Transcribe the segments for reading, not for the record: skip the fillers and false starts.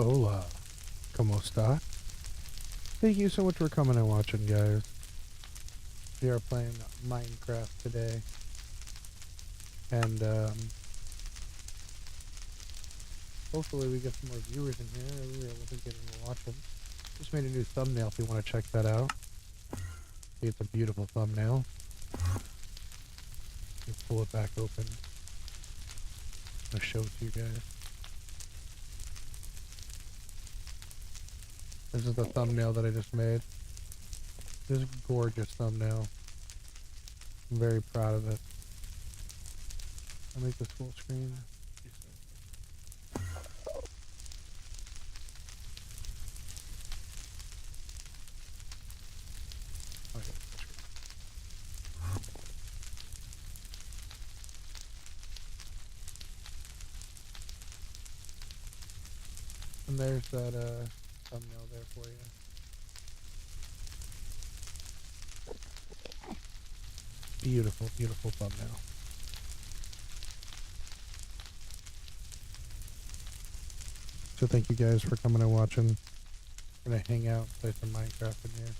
Hola, ¿cómo está? Thank you so much for coming and watching, guys. We are playing Minecraft today, and hopefully we get some more viewers in here. I really wasn't getting to watch them. Just made a new thumbnail if you want to check that out. I think it's a beautiful thumbnail. Let me pull it back open. I'm gonna show it to you guys. This is the thumbnail that I just made. This is a gorgeous thumbnail. I'm very proud of it. I'll make this full screen. Okay. And there's that thumbnail there for you. Beautiful, beautiful thumbnail. So thank you guys for coming and watching. We're gonna hang out, play some Minecraft in here.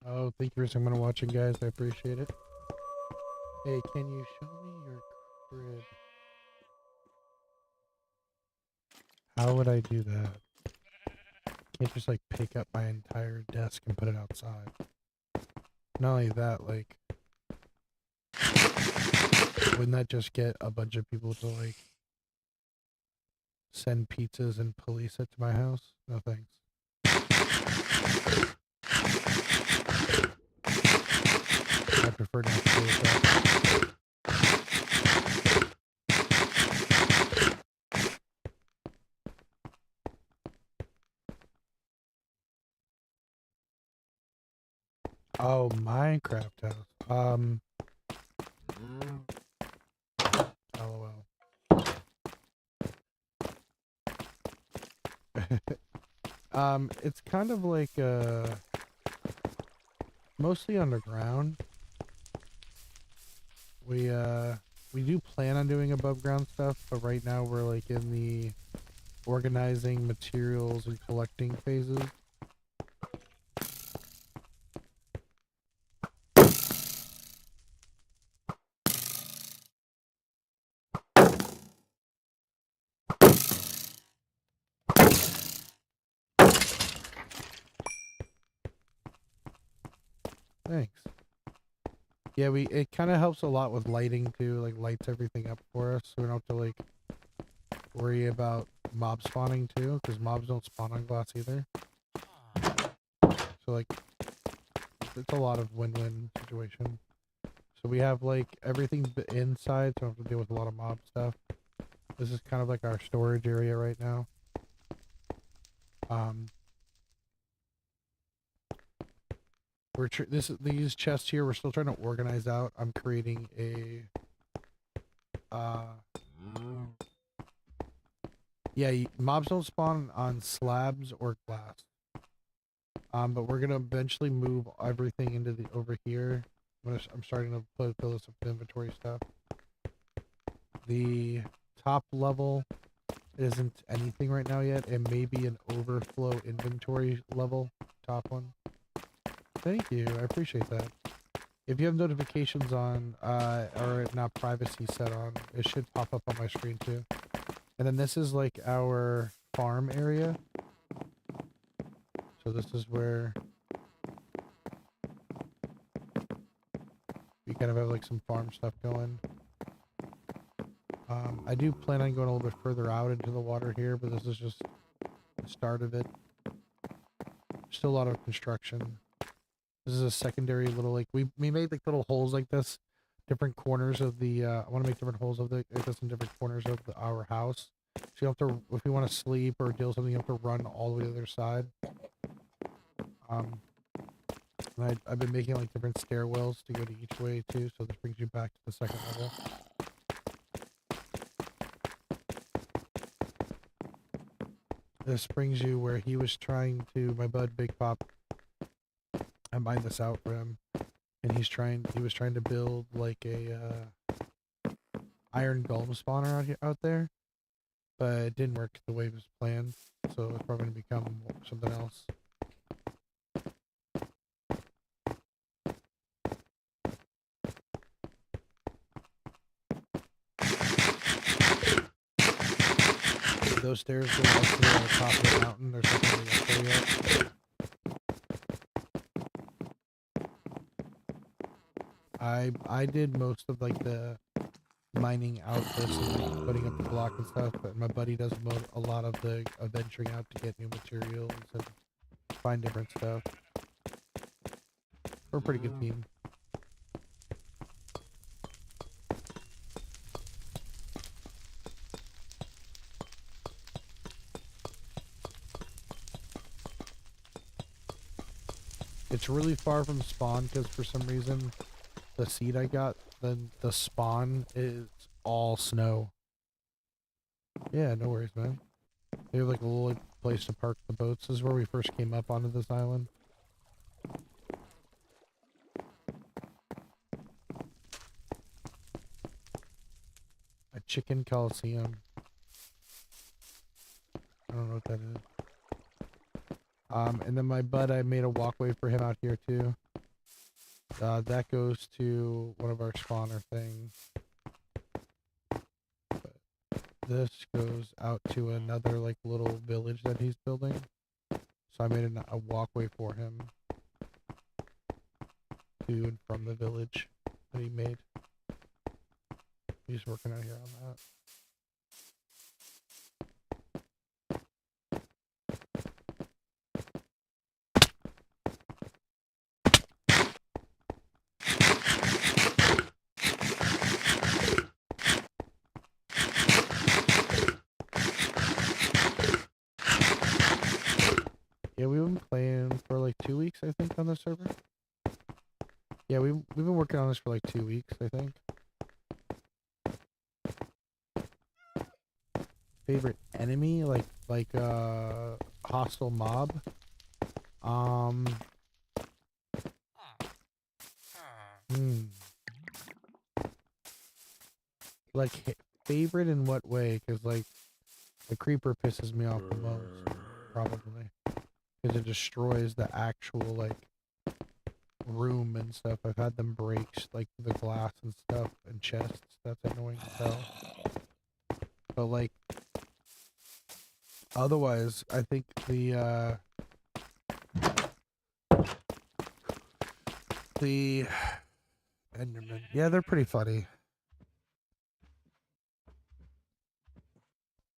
Oh, thank you for coming and watching, guys. I appreciate it. Hey, can you show me your crib? How would I do that? Can't just like pick up my entire desk and put it outside. Not only that, like, wouldn't that just get a bunch of people to like send pizzas and police it to my house? No thanks. I prefer not to deal with that. Oh, Minecraft house. LOL. It's kind of like mostly underground. We do plan on doing above ground stuff, but right now we're like in the organizing materials and collecting phases. Thanks. Yeah, it kind of helps a lot with lighting too, like lights everything up for us, so we don't have to like worry about mob spawning too, because mobs don't spawn on glass either. So like, it's a lot of win-win situation. So we have like everything inside, so I don't have to deal with a lot of mob stuff. This is kind of like our storage area right now. These chests here we're still trying to organize out. I'm creating a yeah, mobs don't spawn on slabs or glass. But we're gonna eventually move everything into the over here. I'm starting to fill this up with inventory stuff. The top level isn't anything right now yet. It may be an overflow inventory level. Top one. Thank you. I appreciate that. If you have notifications on, or not privacy set on, it should pop up on my screen too. And then this is like our farm area. So this is where we kind of have like some farm stuff going. I do plan on going a little bit further out into the water here, but this is just the start of it. Still a lot of construction. This is a secondary little, like, we made like little holes like this, different corners of the, I want to make different holes of the, like this in different corners of our house. So you have to, if you want to sleep or deal with something, you have to run all the way to the other side. And I've been making like different stairwells to go to each way too, so this brings you back to the second level. This brings you where he was trying to, my bud Big Pop, I mined this out for him, and he was trying to build like a iron golem spawner out there, but it didn't work the way it was planned, so it's probably going to become something else. Those stairs go up to the top of the mountain. There's nothing up there yet. I did most of like the mining out this and like putting up the block and stuff, but my buddy does a lot of the venturing out to get new materials and find different stuff. We're a pretty good team. It's really far from spawn because for some reason the seed I got, the spawn is all snow. Yeah, no worries, man. They have like a little place to park the boats. This is where we first came up onto this island. A chicken coliseum. I don't know what that is. And then my bud, I made a walkway for him out here too. That goes to one of our spawner things. But this goes out to another like little village that he's building. So I made a walkway for him to and from the village that he made. He's working out here on that. Yeah, we've been playing for like 2 weeks, I think, on the server. Yeah, we've been working on this for like 2 weeks, I think. Favorite enemy, like hostile mob. Like favorite in what way? Because like the creeper pisses me off the most, probably, because it destroys the actual like room and stuff. I've had them break like the glass and stuff and chests. That's annoying as hell. But like otherwise, I think the Enderman, yeah, they're pretty funny.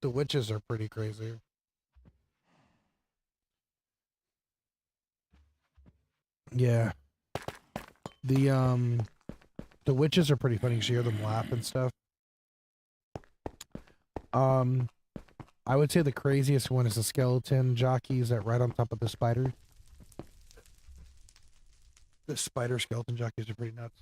The witches are pretty crazy. Yeah. The witches are pretty funny because you hear them laugh and stuff. I would say the craziest one is the skeleton jockeys that right on top of the spider. The spider skeleton jockeys are pretty nuts.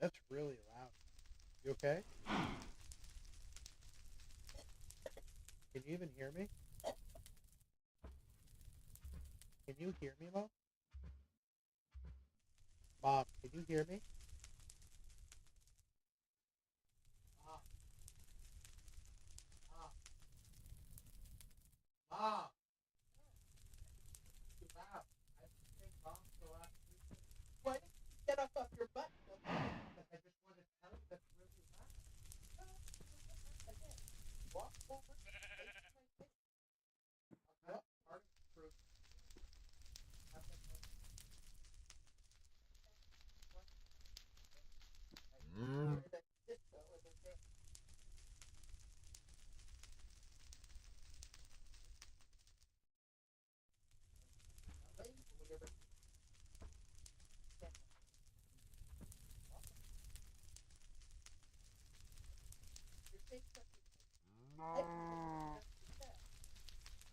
That's really loud. You okay? Can you even hear me? Can you hear me, Mom? Mom, can you hear me? Mom. Mom. Mom. Too loud. I think Mom's so loud. Why did you get up off your butt? Because I just wanted to tell you that's really loud. Again, walk forward.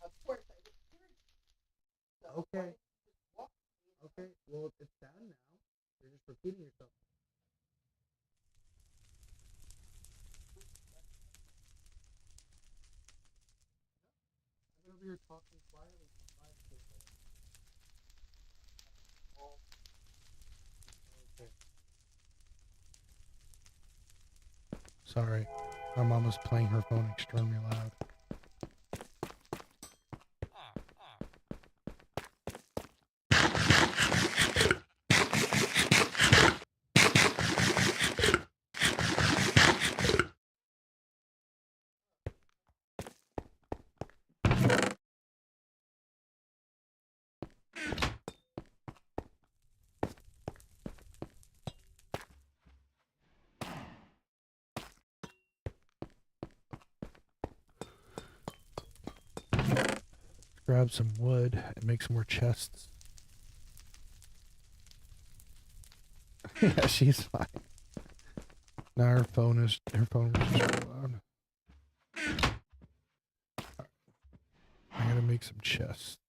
Of course, I was curious. Okay. Okay. Well, it's done now. You're just repeating yourself. I'm over here talking quietly. Okay. Sorry. My mom was playing her phone extremely loud. Grab some wood and make some more chests. Yeah, she's fine. Now her phone was just loud. I gotta make some chests.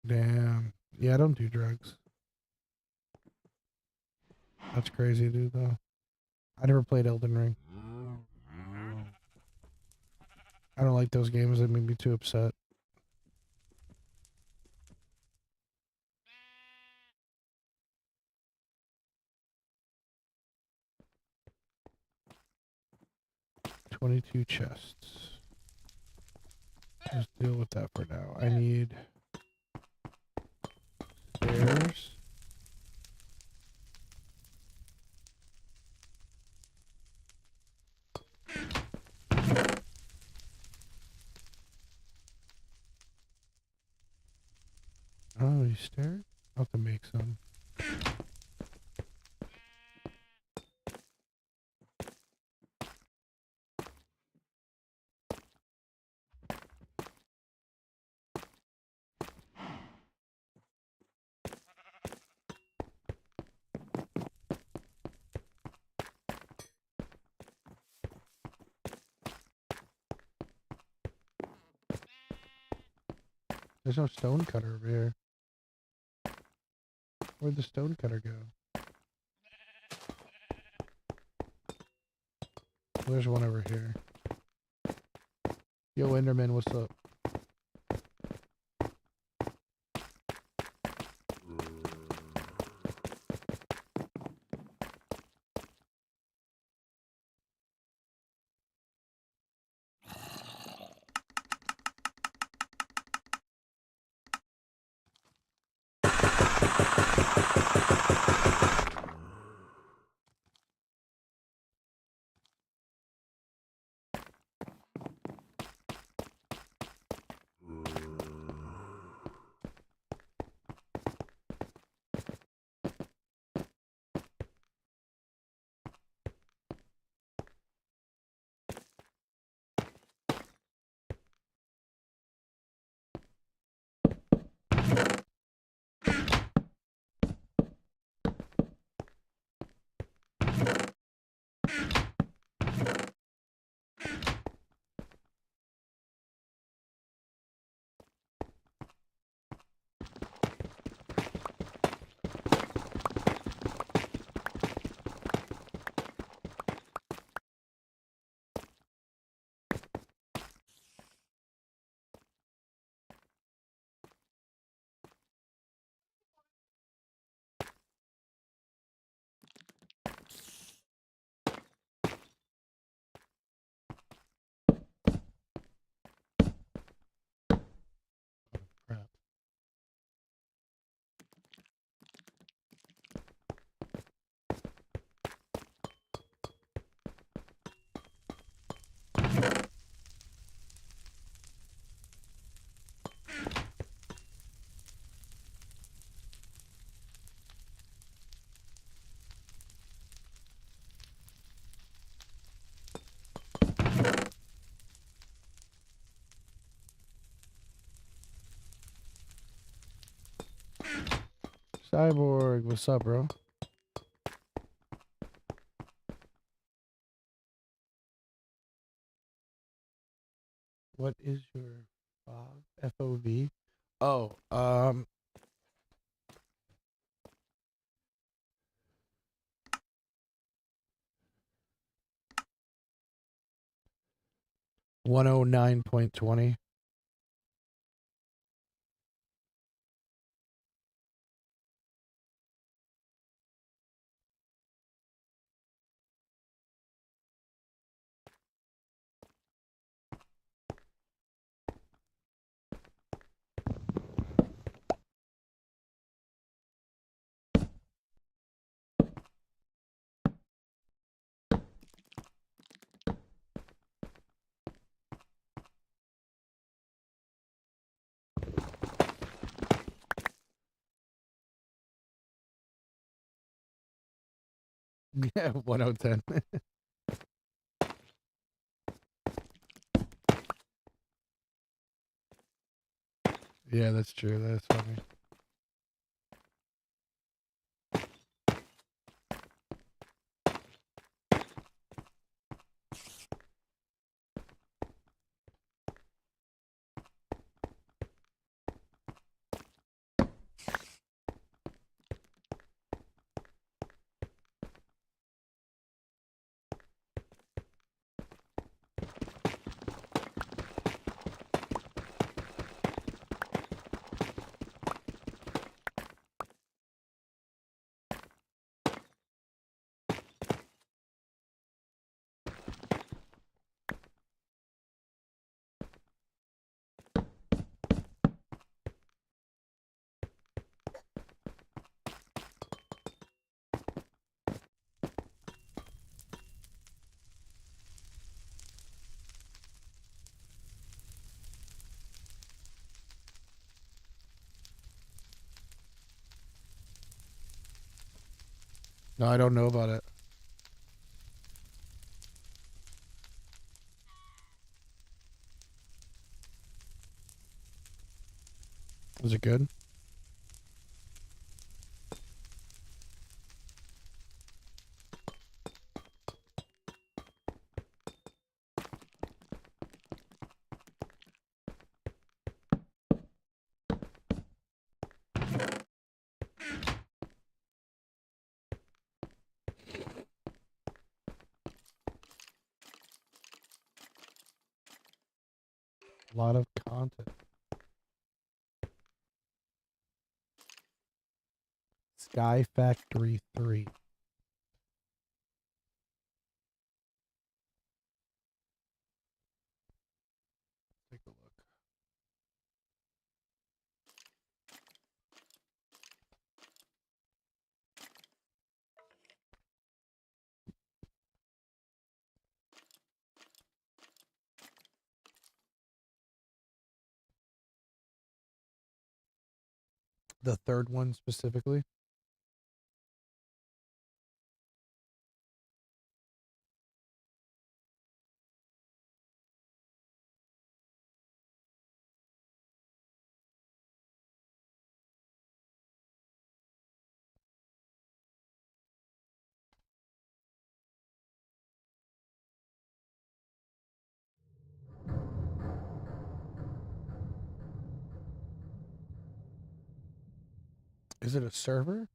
Damn. Yeah, I don't do drugs. That's crazy, dude, though. I never played Elden Ring. I don't like those games that make me too upset. $22 chests. Let's deal with that for now. I need stairs. Oh, these stairs? I'll have to make some. There's no stone cutter over here. Where'd the stone cutter go? There's one over here. Yo, Enderman, what's up? Cyborg, what's up, bro? What is your FOV? Oh, 109.20. Yeah, 1010. Yeah, that's true. That's funny. No, I don't know about it. Is it good? A lot of content. Sky Factory 3. Take a look. The third one specifically. Is it a server?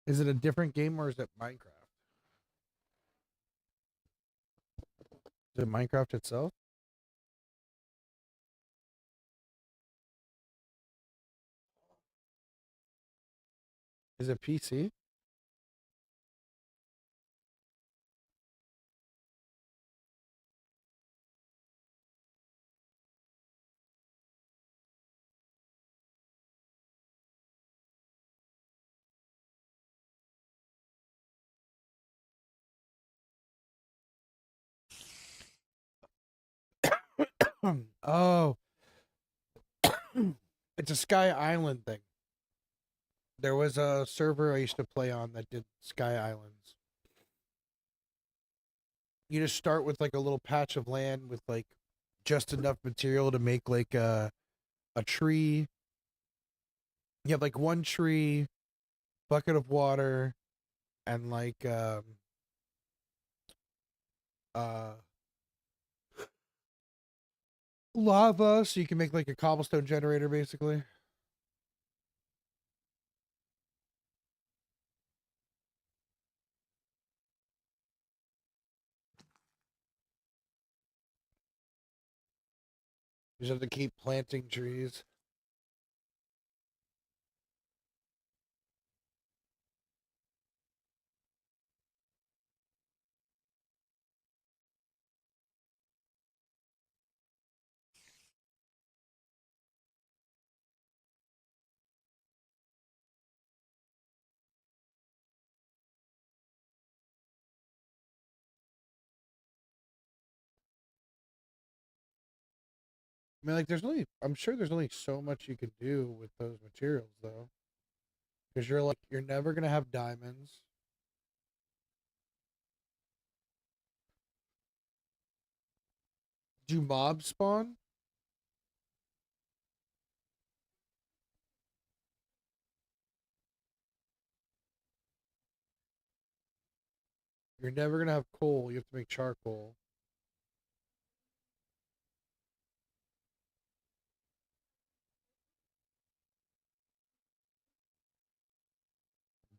Is it a different game or is it Minecraft? Is it Minecraft itself? Is it PC? Oh, it's a Sky Island thing. There was a server I used to play on that did Sky Islands. You just start with like a little patch of land with like just enough material to make like a tree. You have like one tree, bucket of water, and like uh lava, so you can make like a cobblestone generator basically. You just have to keep planting trees. I mean, like, I'm sure there's only so much you can do with those materials, though. Because you're never going to have diamonds. Do mobs spawn? You're never going to have coal. You have to make charcoal.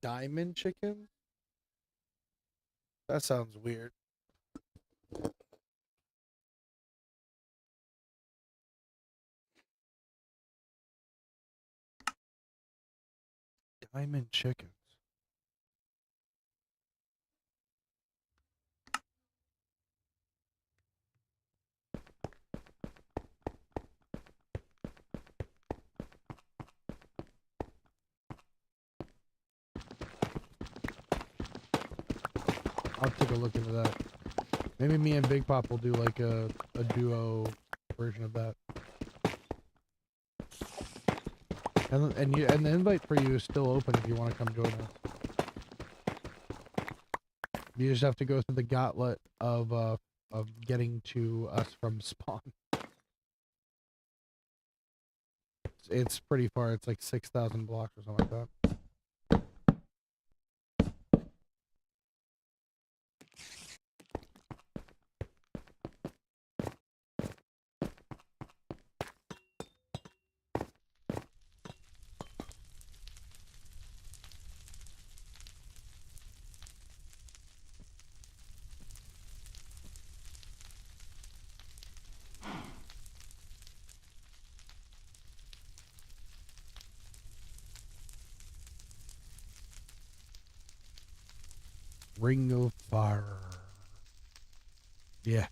Diamond chicken? That sounds weird. Diamond chickens. I'll take a look into that. Maybe me and Big Pop will do like a duo version of that. And the invite for you is still open if you want to come join us. You just have to go through the gauntlet of getting to us from spawn. It's pretty far. It's like 6,000 blocks or something like that. Ring of Fire. Yeah.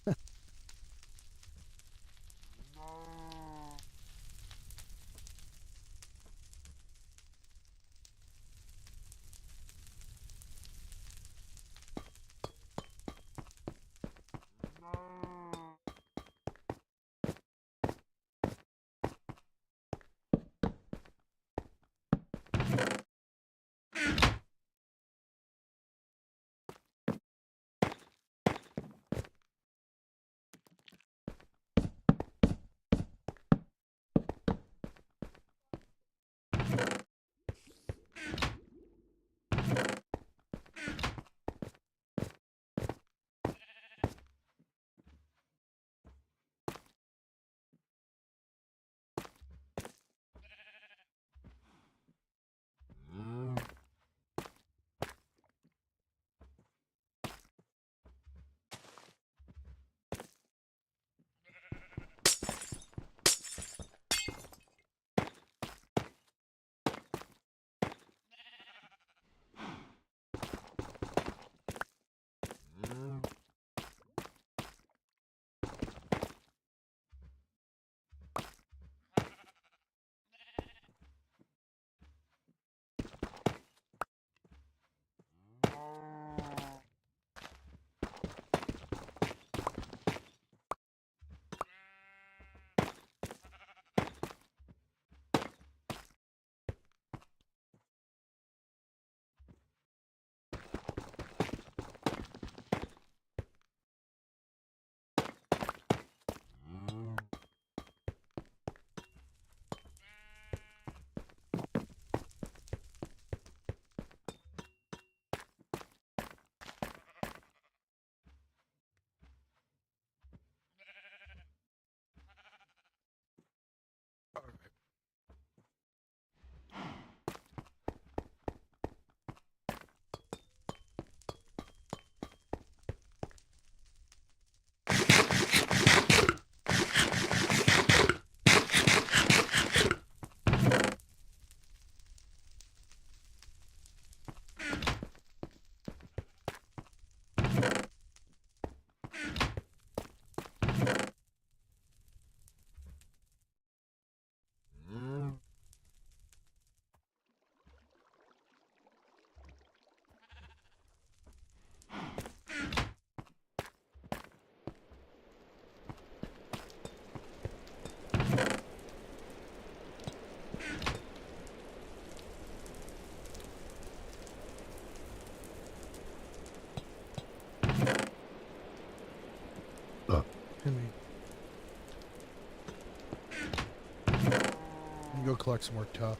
collect some more tough.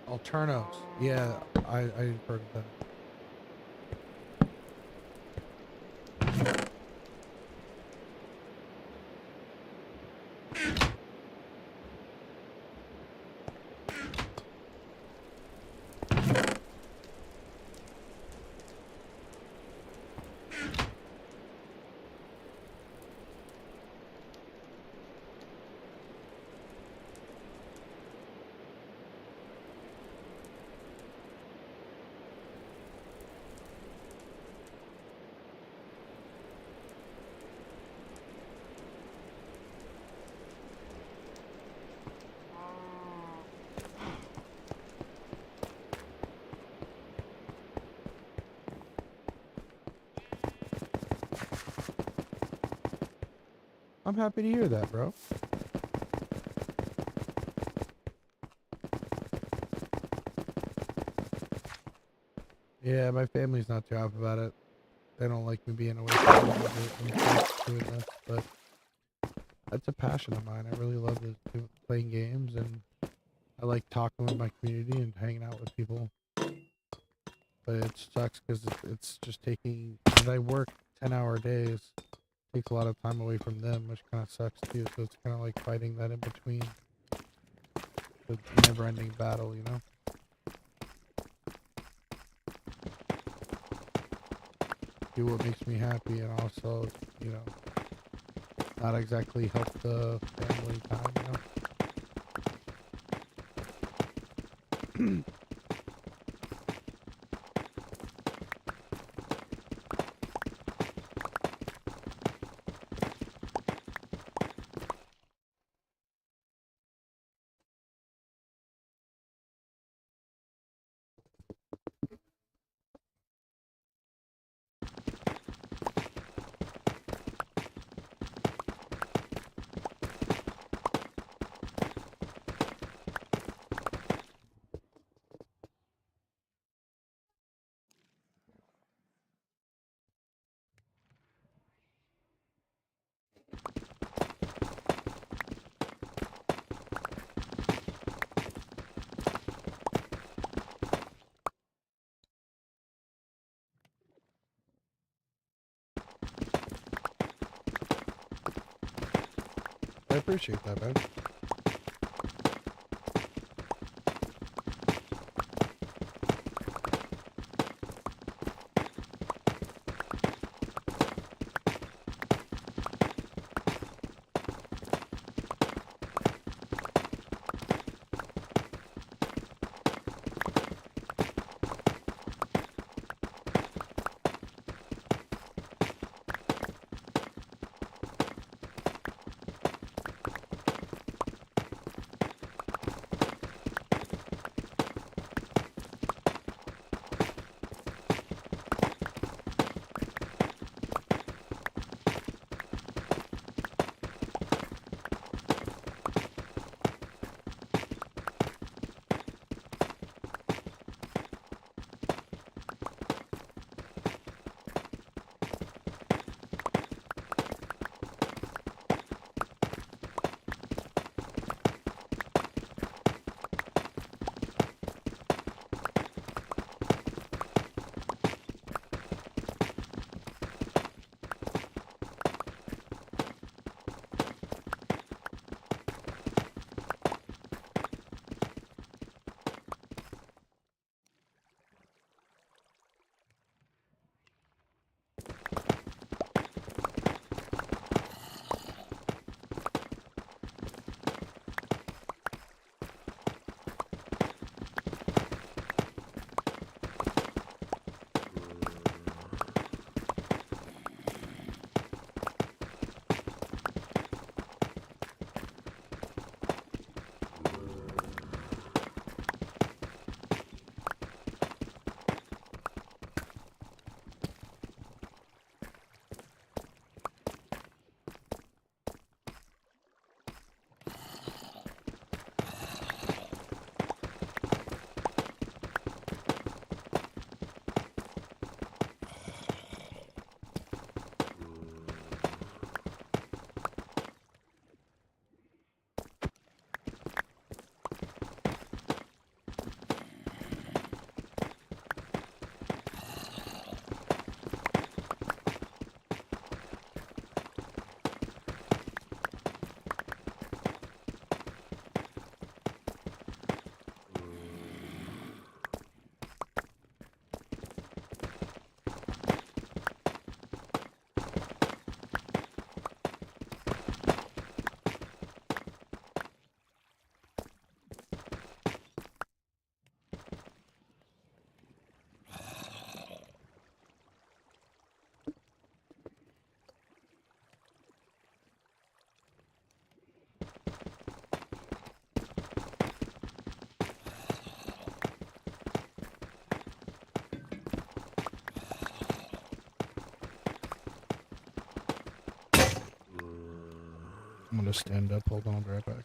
Alternos. Yeah, I heard of that. I'm happy to hear that, bro. Yeah, my family's not too happy about it. They don't like me being away from them and doing this, but that's a passion of mine. I really love playing games, and I like talking with my community and hanging out with people. But it sucks because it's just taking, and I work 10-hour days. Takes a lot of time away from them, which kind of sucks too. So it's kind of like fighting that in between. The never-ending battle, you know? Do what makes me happy and also, you know, not exactly help the family time, you know? I appreciate that, man. gonna stand up. Hold on, I'll be right back.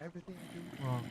Everything I do wrong.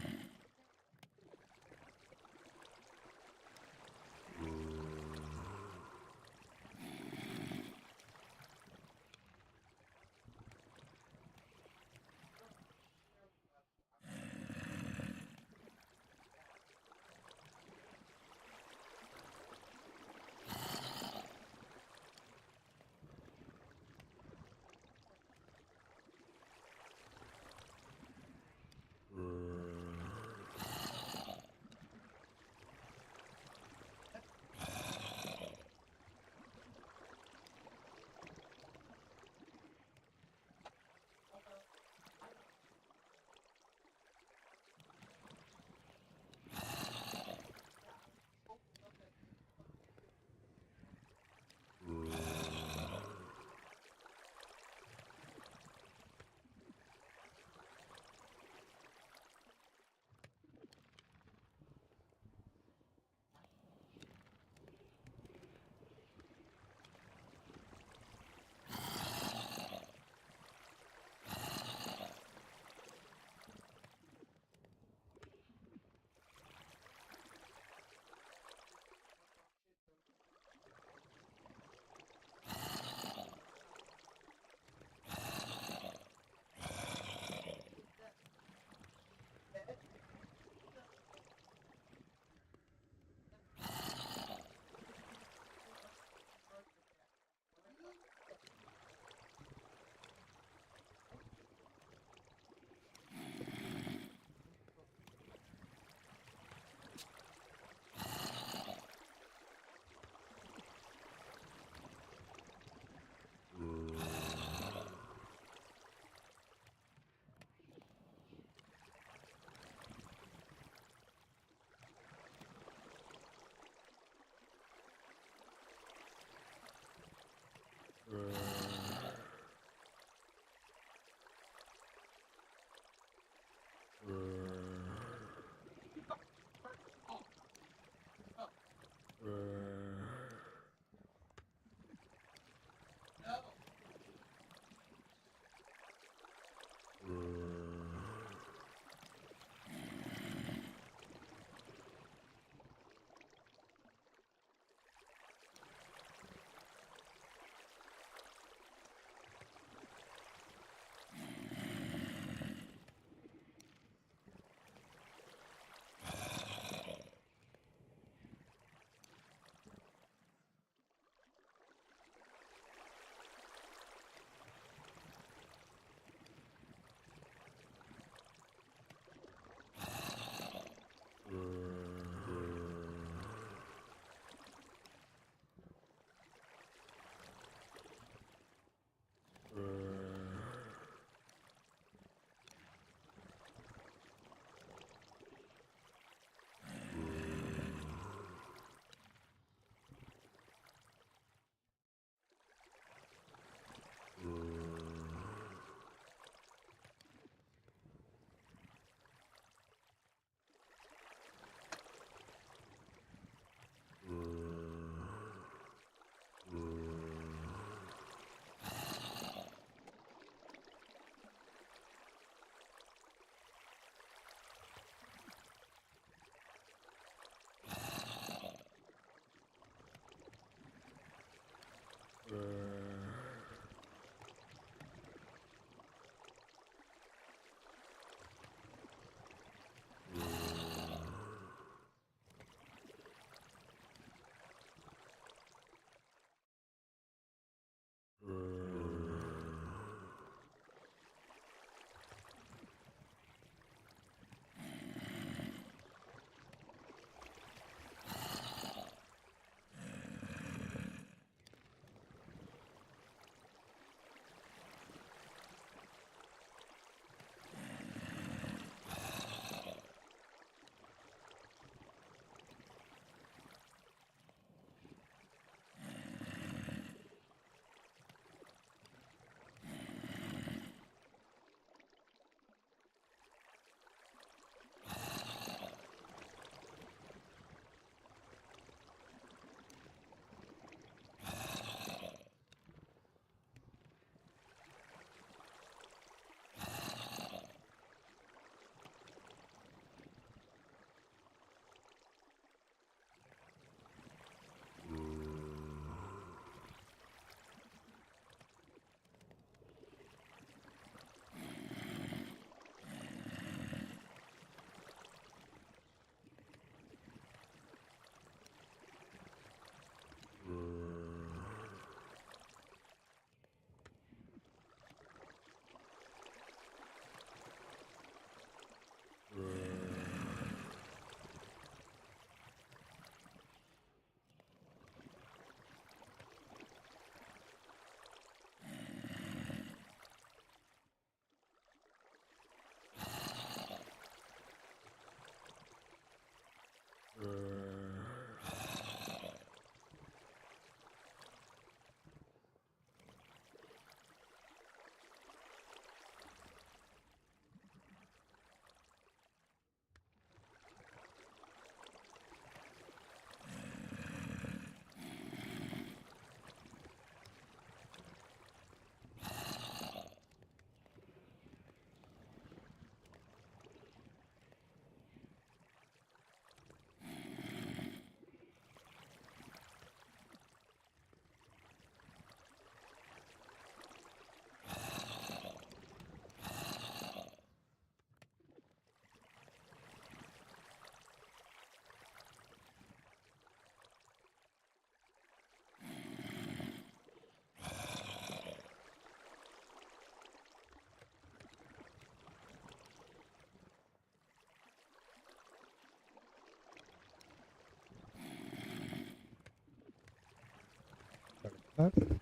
that.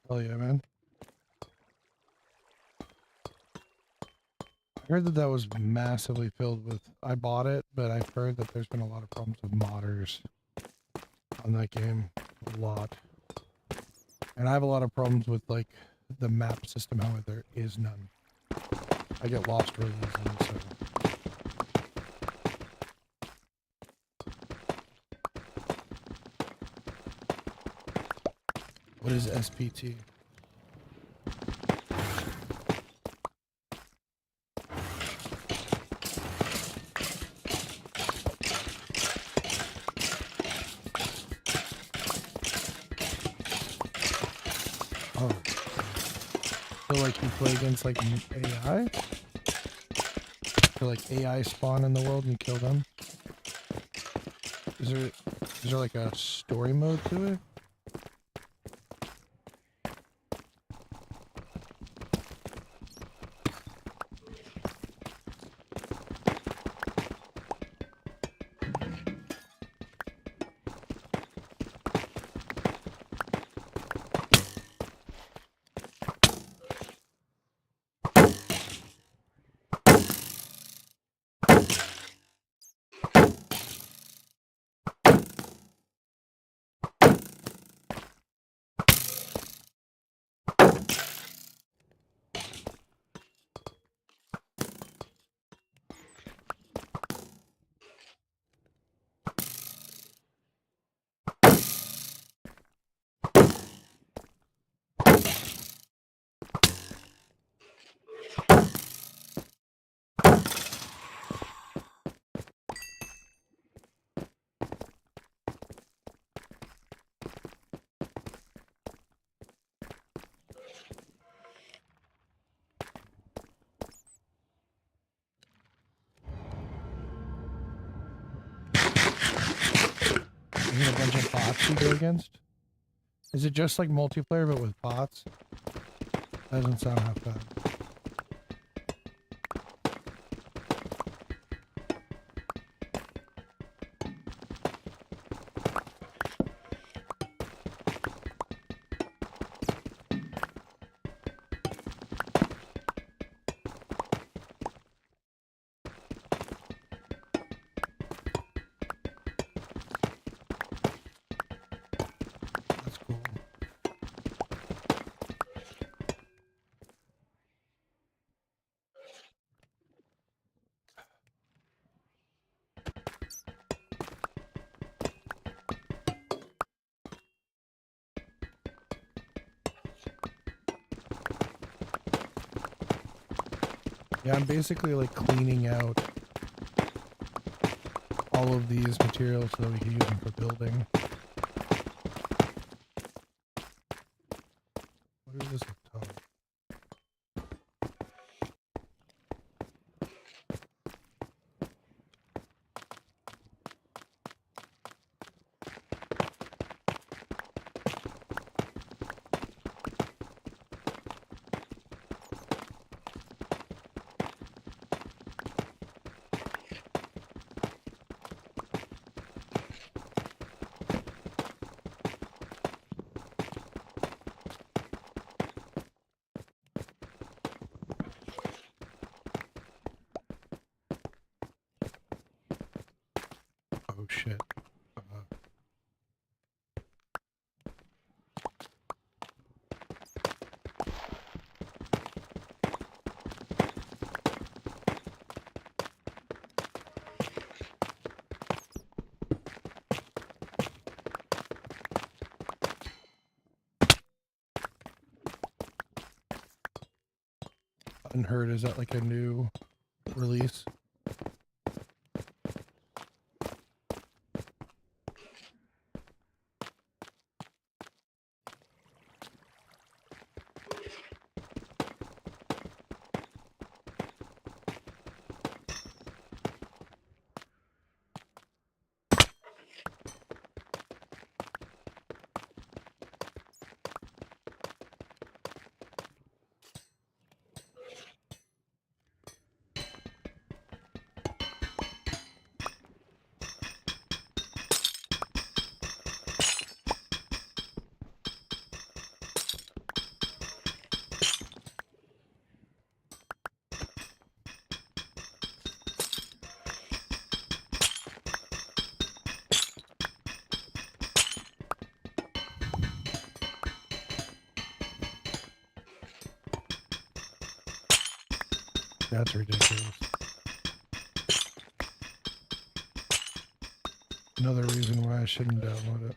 Oh yeah, man. I heard that that was massively filled with. I bought it, but I've heard that there's been a lot of problems with modders on that game. A lot. And I have a lot of problems with like the map system, however, there is none. I get lost really easily, so. What is SPT? Oh. So like you play against like AI? So like AI spawn in the world and you kill them? Is there like a story mode to it? Is it a bunch of bots you go against? Is it just like multiplayer but with bots? That doesn't sound half bad. Yeah, I'm basically like cleaning out all of these materials so that we can use them for building. What is this up top? Oh shit. Unheard, is that like a new release? That's ridiculous. Another reason why I shouldn't download it.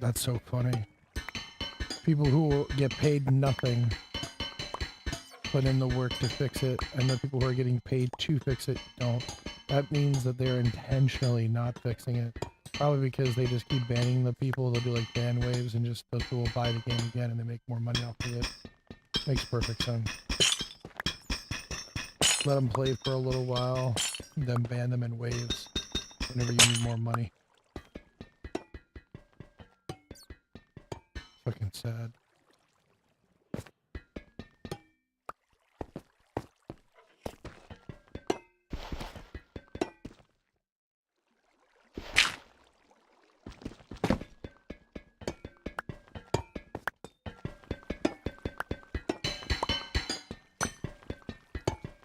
That's so funny. People who will get paid nothing put in the work to fix it, and the people who are getting paid to fix it don't. That means that they're intentionally not fixing it. Probably because they just keep banning the people. They'll do like ban waves, and just those people will buy the game again, and they make more money off of it. Makes perfect sense. Let them play for a little while, then ban them in waves whenever you need more money. Fucking sad.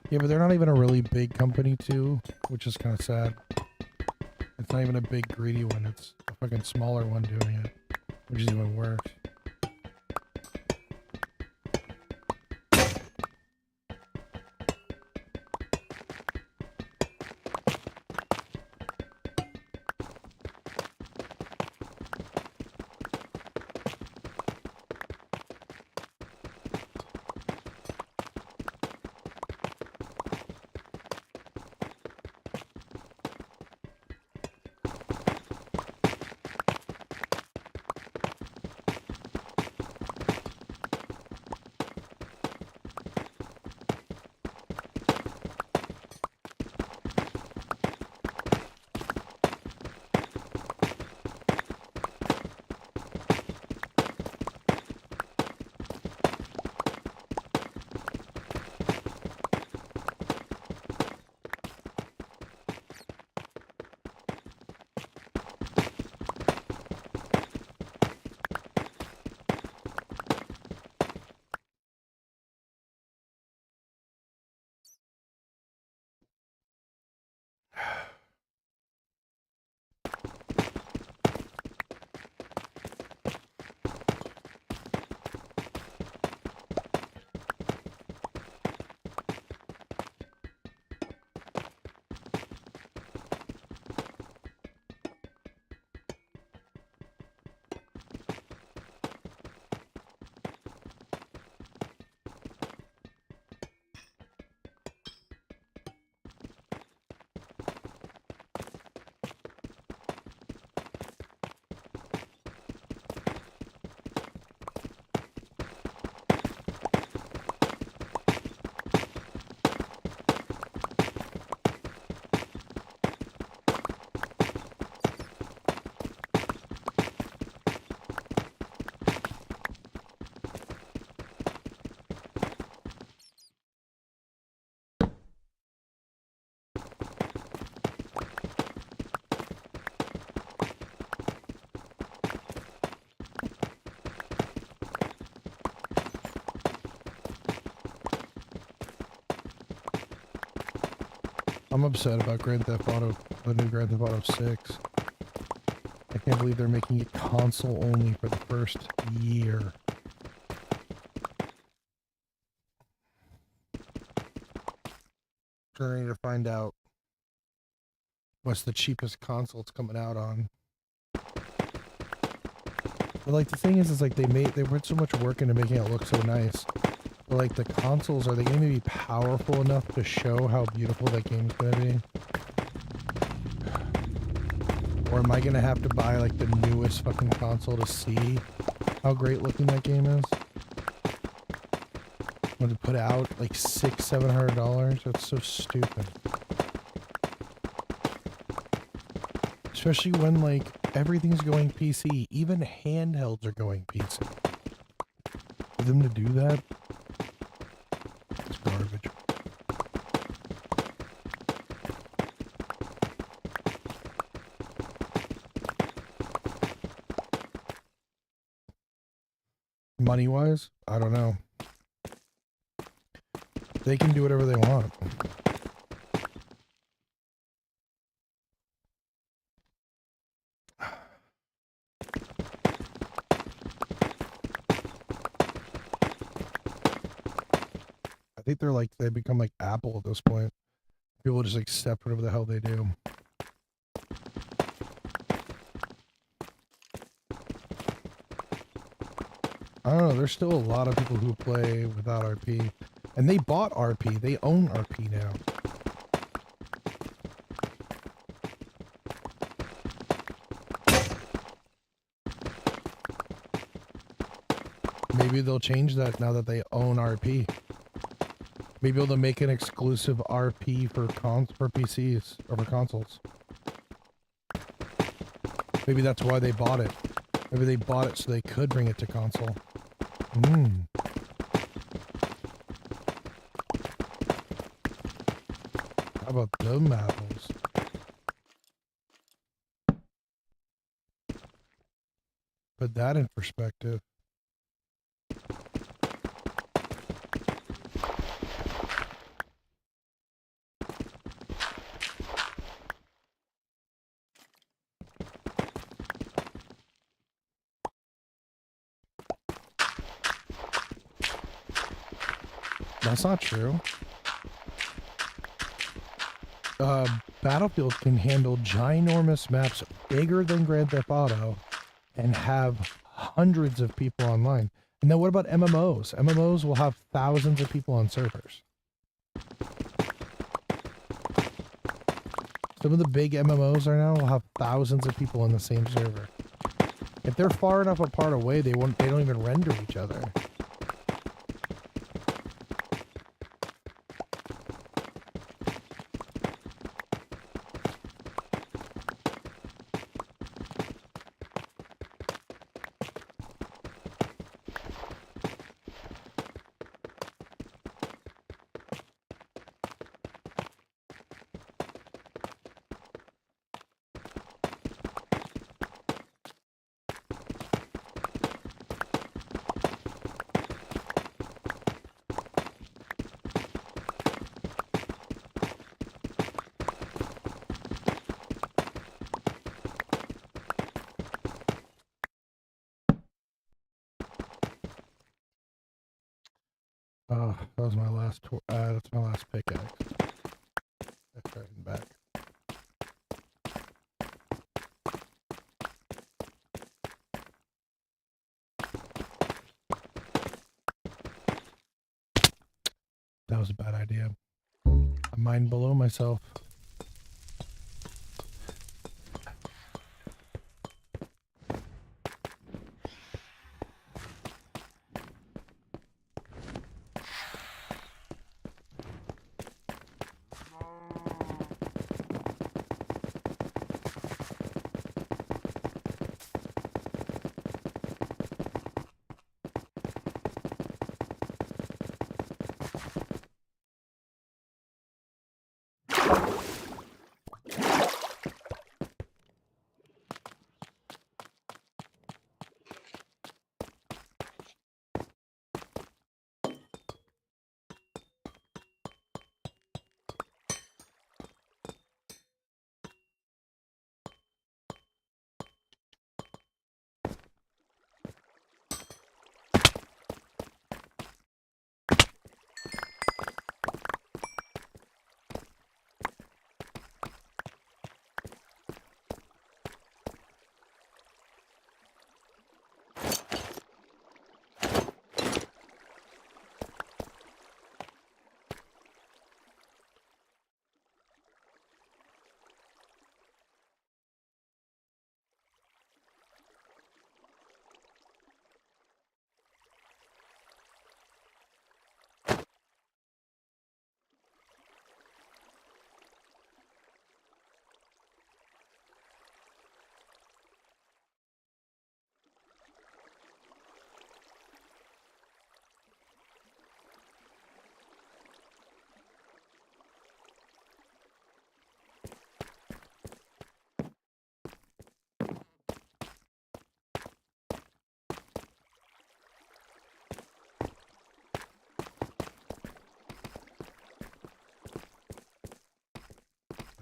Yeah, but they're not even a really big company too, which is kind of sad. It's not even a big greedy one, it's a fucking smaller one doing it, which is even worse. I'm upset about Grand Theft Auto, the new Grand Theft Auto 6. I can't believe they're making it console only for the first year. Trying to find out what's the cheapest console it's coming out on. But like the thing is like they put so much work into making it look so nice. But like the consoles, are they going to be powerful enough to show how beautiful that game's going to be? Or am I going to have to buy like the newest fucking console to see how great looking that game is? I'm going to put out like $600-700? That's so stupid. Especially when like everything's going PC. Even handhelds are going PC. For them to do that, it's garbage. Money-wise, I don't know. They can do whatever they want. I think they're like, they become like Apple at this point. People just accept whatever the hell they do. I don't know, there's still a lot of people who play without RP. And they bought RP, they own RP now. Maybe they'll change that now that they own RP. Maybe they'll make an exclusive RP for PCs or for consoles. Maybe that's why they bought it. Maybe they bought it so they could bring it to console. How about them apples? Put that in perspective. That's not true. Battlefield can handle ginormous maps bigger than Grand Theft Auto and have hundreds of people online. And then what about MMOs? MMOs will have thousands of people on servers. Some of the big MMOs right now will have thousands of people on the same server. If they're far enough apart away, they don't even render each other. Oh, that was my last that's my last pickaxe. That's right and back. That was a bad idea. I'm mine below myself.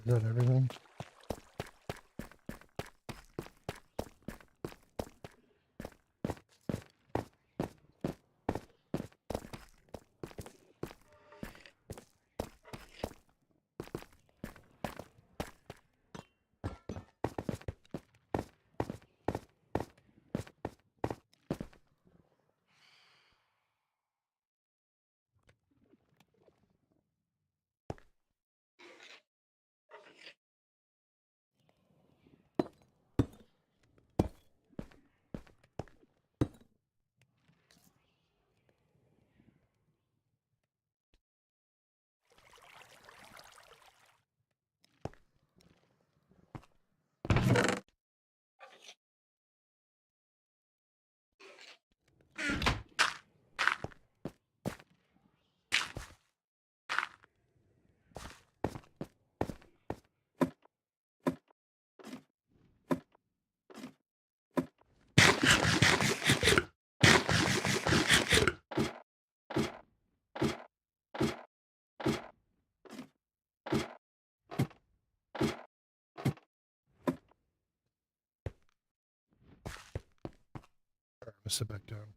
Is that everything? I'm gonna sit back down.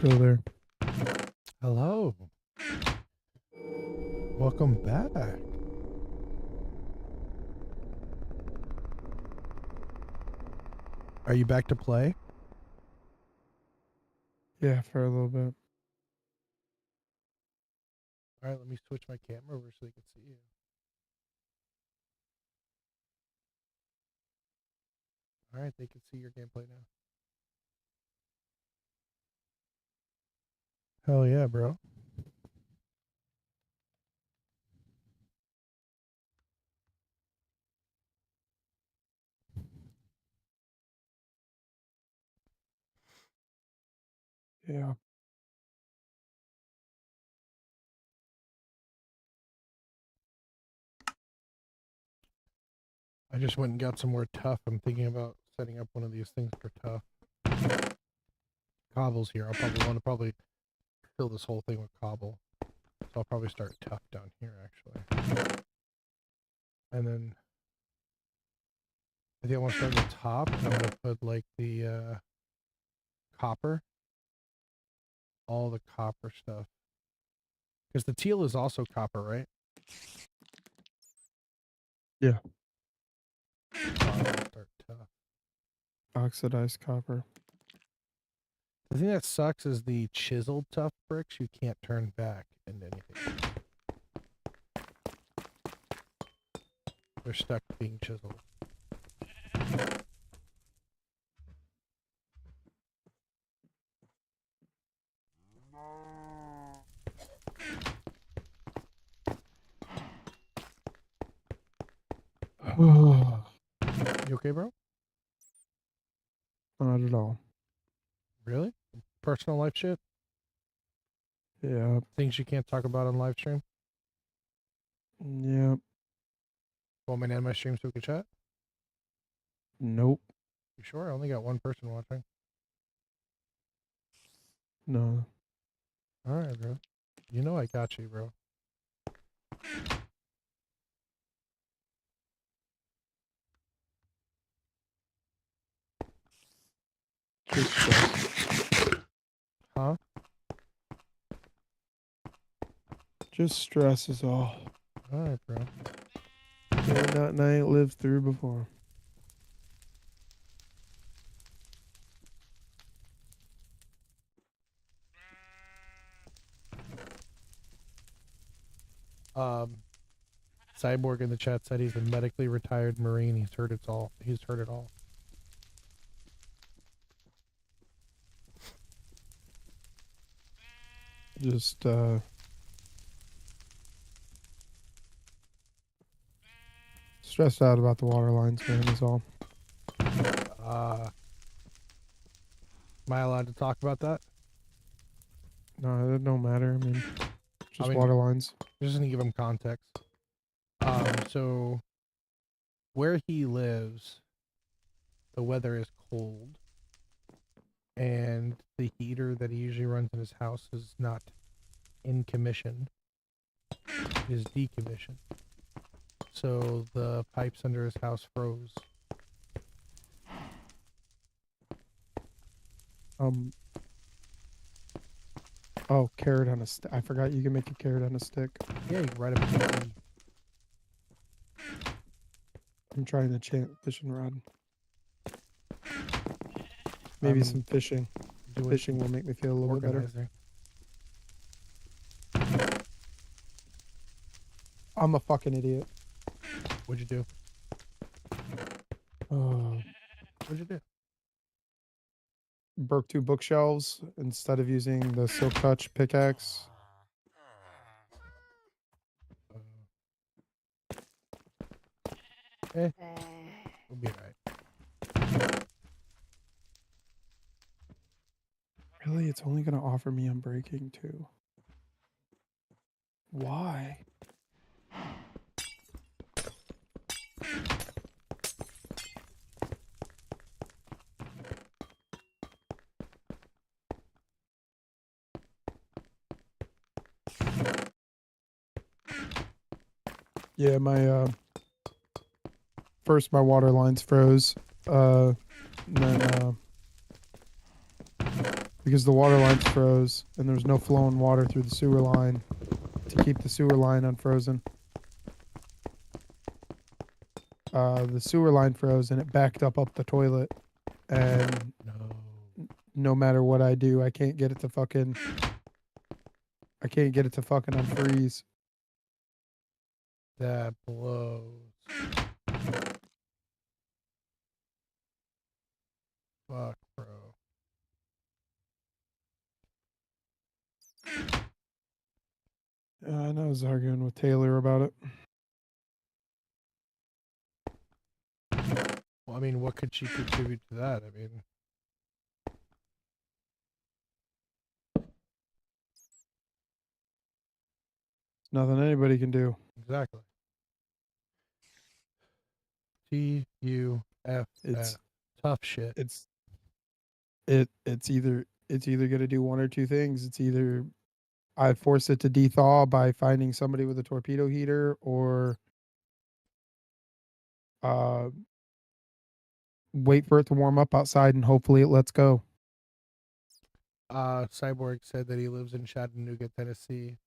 still there. Hello. Welcome back. Are you back to play? Yeah, for a little bit. All right, let me switch my camera over so they can see you. All right, they can see your gameplay now. Hell yeah, bro. Yeah. I just went and got some more tough. I'm thinking about setting up one of these things for tough. Cobble's here. I'll probably want to fill this whole thing with cobble. So I'll probably start tough down here, actually. And then I think I want to start at the top. And I'm going to put like the copper. All the copper stuff. Because the teal is also copper, right? Yeah. So I'll start tough. Oxidized copper. The thing that sucks is the chiseled tough bricks you can't turn back into anything. They're stuck being chiseled. You okay, bro? Not at all. Really? Personal life shit? Yeah. Things you can't talk about on live stream? Yep. Want me to end my stream so we can chat? Nope. You sure? I only got one person watching. No. Alright, bro. You know I got you, bro. Just stress. Huh? Just stress is all. Alright, bro. Ain't nothing I ain't lived through before. Cyborg in the chat said he's a medically retired Marine. He's heard it all. He's heard it all. Just stressed out about the water lines, man, is all. Am I allowed to talk about that? No, it don't matter. I mean, just I mean, water lines. Just to give him context. So where he lives, the weather is cold, and the heater that he usually runs in his house is not in commission. It is decommissioned. So the pipes under his house froze. Oh, carrot on a stick. I forgot you can make a carrot on a stick. Yeah, you can write up a I'm trying to chant fishing rod. Maybe some fishing. Fishing will make me feel a little bit better. I'm a fucking idiot. What'd you do? Oh. What'd you do? Broke 2 bookshelves instead of using the silk touch pickaxe. We'll be alright. Really? It's only going to offer me unbreaking too. Why? Yeah, my first my water lines froze. And then because the water lines froze and there was no flowing water through the sewer line to keep the sewer line unfrozen. The sewer line froze and it backed up the toilet, and no matter what I do, I can't get it to fucking unfreeze. That blows. Fuck, bro. And I was arguing with Taylor about it. Well, I mean, what could she contribute to that? I mean, Nothing anybody can do. exactly. TUF. It's tough shit. It's either gonna do one or two things. It's either I force it to dethaw by finding somebody with a torpedo heater, or wait for it to warm up outside and hopefully it lets go. Cyborg said that he lives in Chattanooga, Tennessee,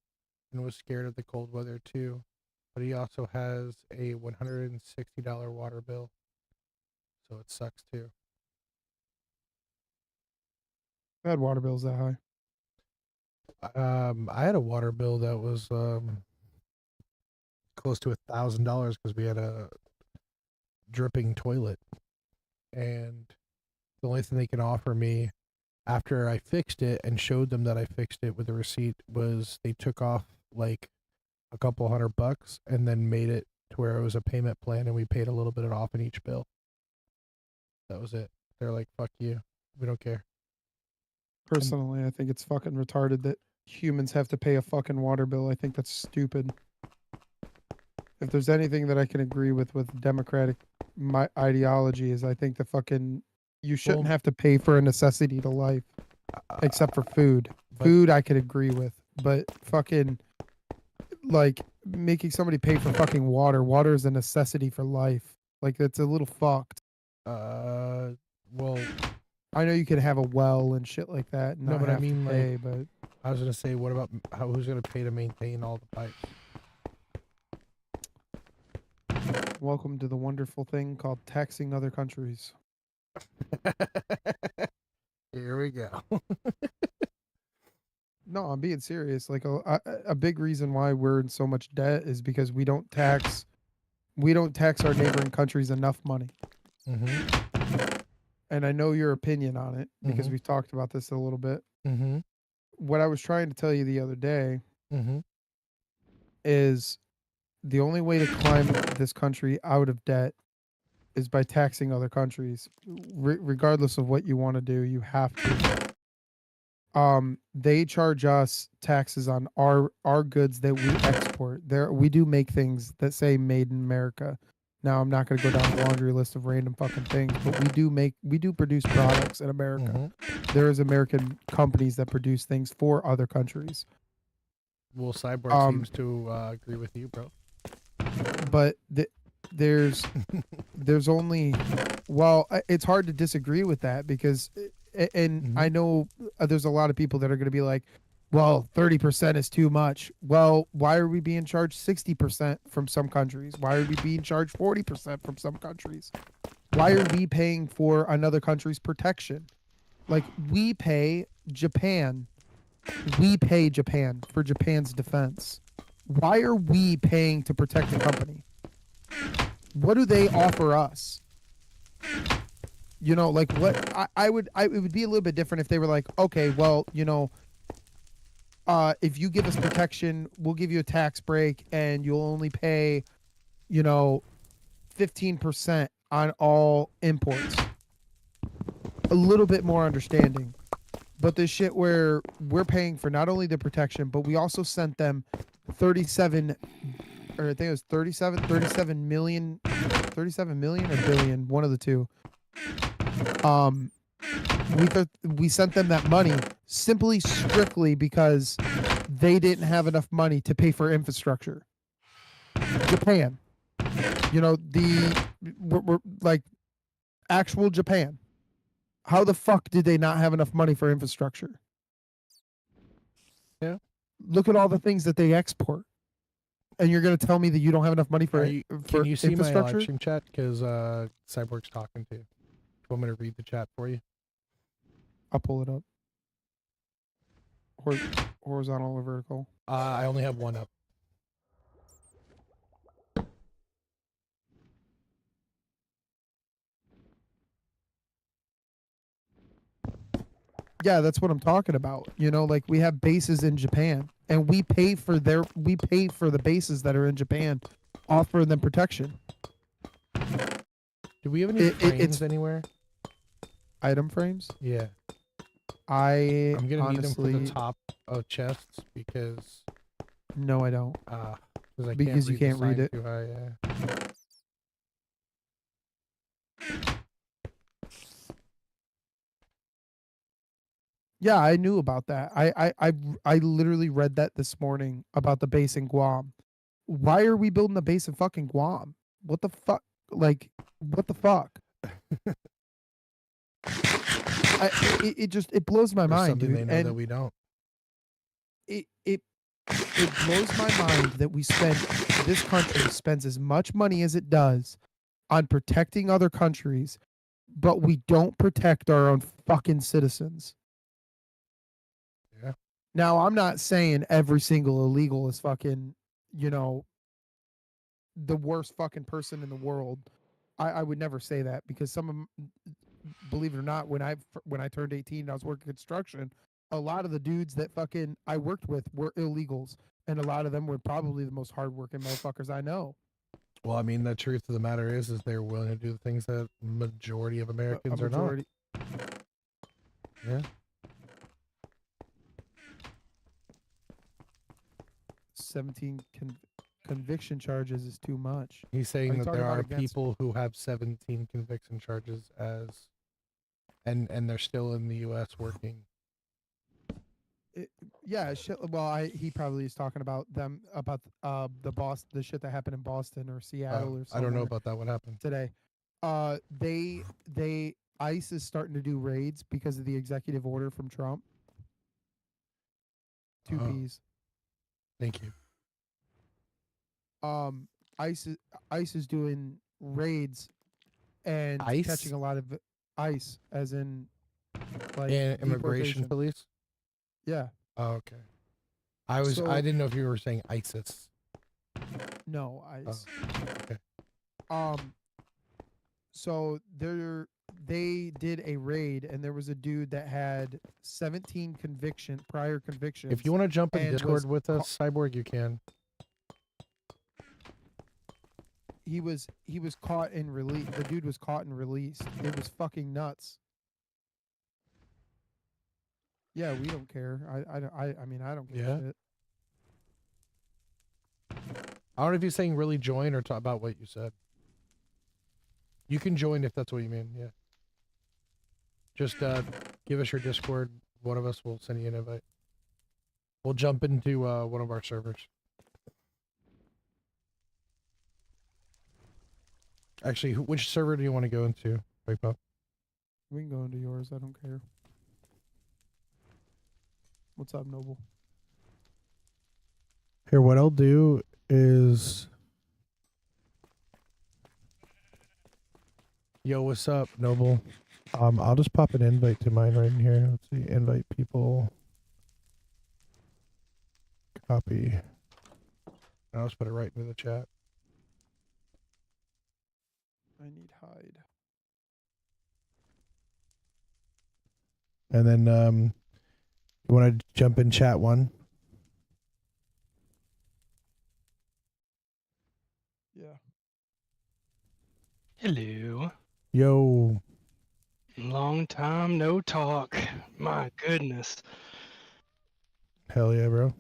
and was scared of the cold weather too. But he also has a $160 water bill, so it sucks too. I had water bills that high. I had a water bill that was close to $1,000 because we had a dripping toilet, and the only thing they can offer me after I fixed it and showed them that I fixed it with a receipt was they took off like a couple $100 and then made it to where it was a payment plan and we paid a little bit off in each bill. That was it. They're like, fuck you. We don't care. Personally, I think it's fucking retarded that humans have to pay a fucking water bill. I think that's stupid. If there's anything that I can agree with democratic ideology, is I think the fucking you shouldn't have to pay for a necessity to life, except for food. Food I could agree with, but fucking like making somebody pay for fucking water. Water is a necessity for life. Like, that's a little fucked. Well, I know you could have a well and shit like that. And no, but I mean, pay, like, but I was gonna say, what about who's gonna pay to maintain all the pipes? Welcome to the wonderful thing called taxing other countries. Here we go. No, I'm being serious. Like a big reason why we're in so much debt is because we don't tax our neighboring countries enough money. Mm-hmm. And I know your opinion on it because we've talked about this a little bit. Mm-hmm. What I was trying to tell you the other day Mm-hmm. is the only way to climb this country out of debt is by taxing other countries. Regardless of what you want to do, you have to. They charge us taxes on our goods that we export. We do make things that say made in America. Now, I'm not going to go down a laundry list of random fucking things, but we do produce products in America. There is American companies that produce things for other countries. Well, Cyborg seems to agree with you, bro. But there's only, well, it's hard to disagree with that because, and I know there's a lot of people that are going to be like, well, 30% is too much. Well, why are we being charged 60% from some countries? Why are we being charged 40% from some countries? Why are we paying for another country's protection? Like, we pay Japan for Japan's defense. Why are we paying to protect the company? What do they offer us? You know, like, what it would be a little bit different if they were like, okay, well, you know, if you give us protection, we'll give you a tax break and you'll only pay, you know, 15% on all imports. A little bit more understanding. But this shit where we're paying for not only the protection, but we also sent them 37 million or billion, one of the two. We sent them that money strictly because they didn't have enough money to pay for infrastructure. Japan, you know, we're like actual Japan. How the fuck did they not have enough money for infrastructure? Yeah. Look at all the things that they export, and you're gonna tell me that you don't have enough money Are for you? Can for you see my live infrastructure? stream chat? Because Cyborg's talking to you. Do you want me to read the chat for you? I'll pull it up. Horizontal or vertical? I only have one up. Yeah, that's what I'm talking about. You know, like we have bases in Japan, and we pay for the bases that are in Japan, offer them protection. Do we have any It's frames anywhere? item frames. Yeah. I I'm gonna need them for the honestly top of chests because no, I don't. because I Because you can't can't read read it. the sign too high. Yeah. Yeah, I knew about that. I literally read that this morning about the base in Guam. Why are we building a base in fucking Guam? What the fuck? Like, what the fuck? It just it blows my There's mind, something dude. they know And that we don't. it blows my mind that this country spends as much money as it does on protecting other countries, but we don't protect our own fucking citizens. Yeah. Now, I'm not saying every single illegal is fucking, you know, the worst fucking person in the world. I would never say that because some of them, believe it or not, when I turned 18 and I was working construction, a lot of the dudes that fucking I worked with were illegals, and a lot of them were probably the most hardworking motherfuckers I know. Well, I mean, the truth of the matter is they're willing to do the things that majority of Americans are not. Yeah. 17 conviction charges is too much. He's saying that there are against people who have 17 conviction charges and they're still in the U.S. working. Yeah, well, he probably is talking about them about the shit that happened in Boston or Seattle or somewhere. I don't know about that. What happened today? They ICE is starting to do raids because of the executive order from Trump. Two P's. Thank you. ICE is doing raids and catching a lot of ICE, as in like immigration police. Yeah. Oh, okay. I didn't know if you were saying ISIS. No, ICE. Oh, okay. So they did a raid, and there was a dude that had 17 prior convictions. If you want to jump in Discord with us, Cyborg, you can. He was caught and released. The dude was caught and released. It was fucking nuts. Yeah, we don't care. I mean, I don't give a shit. I don't know if you're saying really join or talk about what you said. You can join if that's what you mean. Yeah. Just give us your Discord. One of us will send you an invite. We'll jump into one of our servers. Actually, which server do you want to go into, Wake Up? We can go into yours. I don't care. What's up, Noble? Here, what I'll do is... Yo, what's up, Noble? I'll just pop an invite to mine right in here. Let's see, invite people. Copy. I'll just put it right into the chat. I need hide. And then, you want to jump in chat one? Yeah. Hello. Yo. Long time no talk. My goodness. Hell yeah, bro.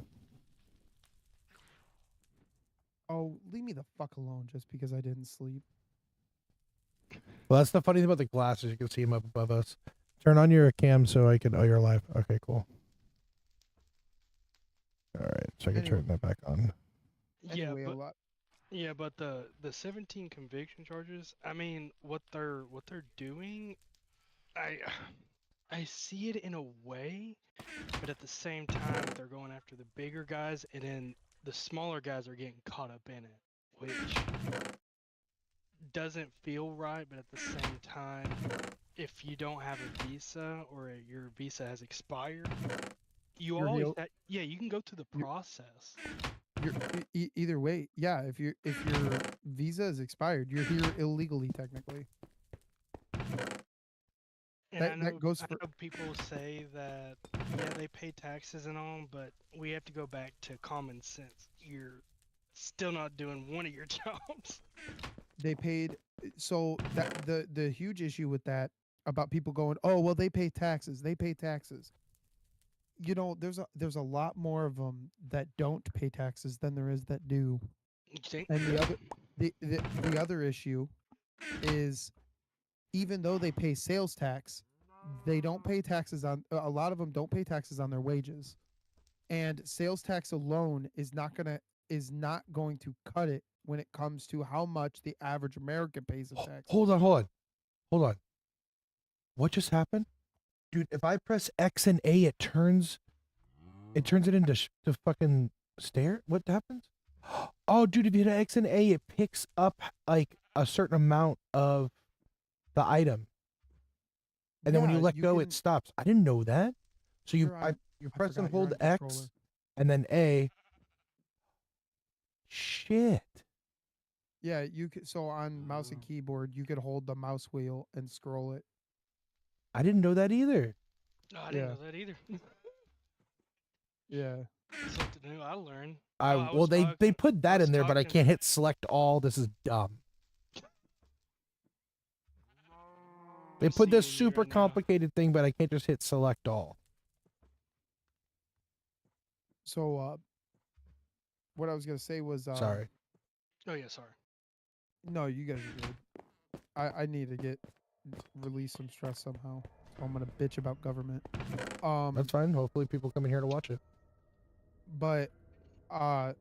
Oh, leave me the fuck alone just because I didn't sleep. Well, that's the funny thing about the glasses. You can see them up above us. Turn on your cam so I can... Oh, you're alive. Okay, cool. All right, so I can turn that back on. Yeah, but the 17 conviction charges, I mean, what they're doing, I I see it in a way, but at the same time, they're going after the bigger guys, and then the smaller guys are getting caught up in it, which doesn't feel right. But at the same time, if you don't have a visa or your visa has expired, you You're always healed. yeah, you can go through the You- process. You're either way. Yeah, if your visa is expired, you're here illegally technically. And I That know goes I for know people say that yeah, they pay taxes and all, but we have to go back to common sense. You're still not doing one of your jobs. they paid. So that the huge issue with that about people going, oh well, they pay taxes. They pay taxes. You know, there's a lot more of them that don't pay taxes than there is that do. You think? And the other issue is even though they pay sales tax, they don't pay taxes on a lot of them don't pay taxes on their wages. And sales tax alone is not going to cut it when it comes to how much the average American pays of taxes. Hold on. What just happened? Dude, if I press X and A, it turns it into to fucking stare. What happens? Oh, dude, if you hit X and A, it picks up like a certain amount of the item, and then when you Yeah, let you go, can. it stops. I didn't know that. So You're on. you I press and forgot you're hold on X, controller. and then A. Shit. Yeah, you could. So on mouse and keyboard, you could hold the mouse wheel and scroll it. I didn't know that either. No, I didn't Yeah, know that either. yeah. Something new I learned. I I well was they talking. put I that was in there, but I talking. can't hit select all. This is dumb. They I'm put this seeing you super right now. complicated thing, but I can't just hit select all. So what I was gonna say was Sorry. Oh yeah, sorry. no, you guys are good. I need to release some stress somehow. So I'm gonna bitch about government. That's fine. Hopefully people come in here to watch it. But uh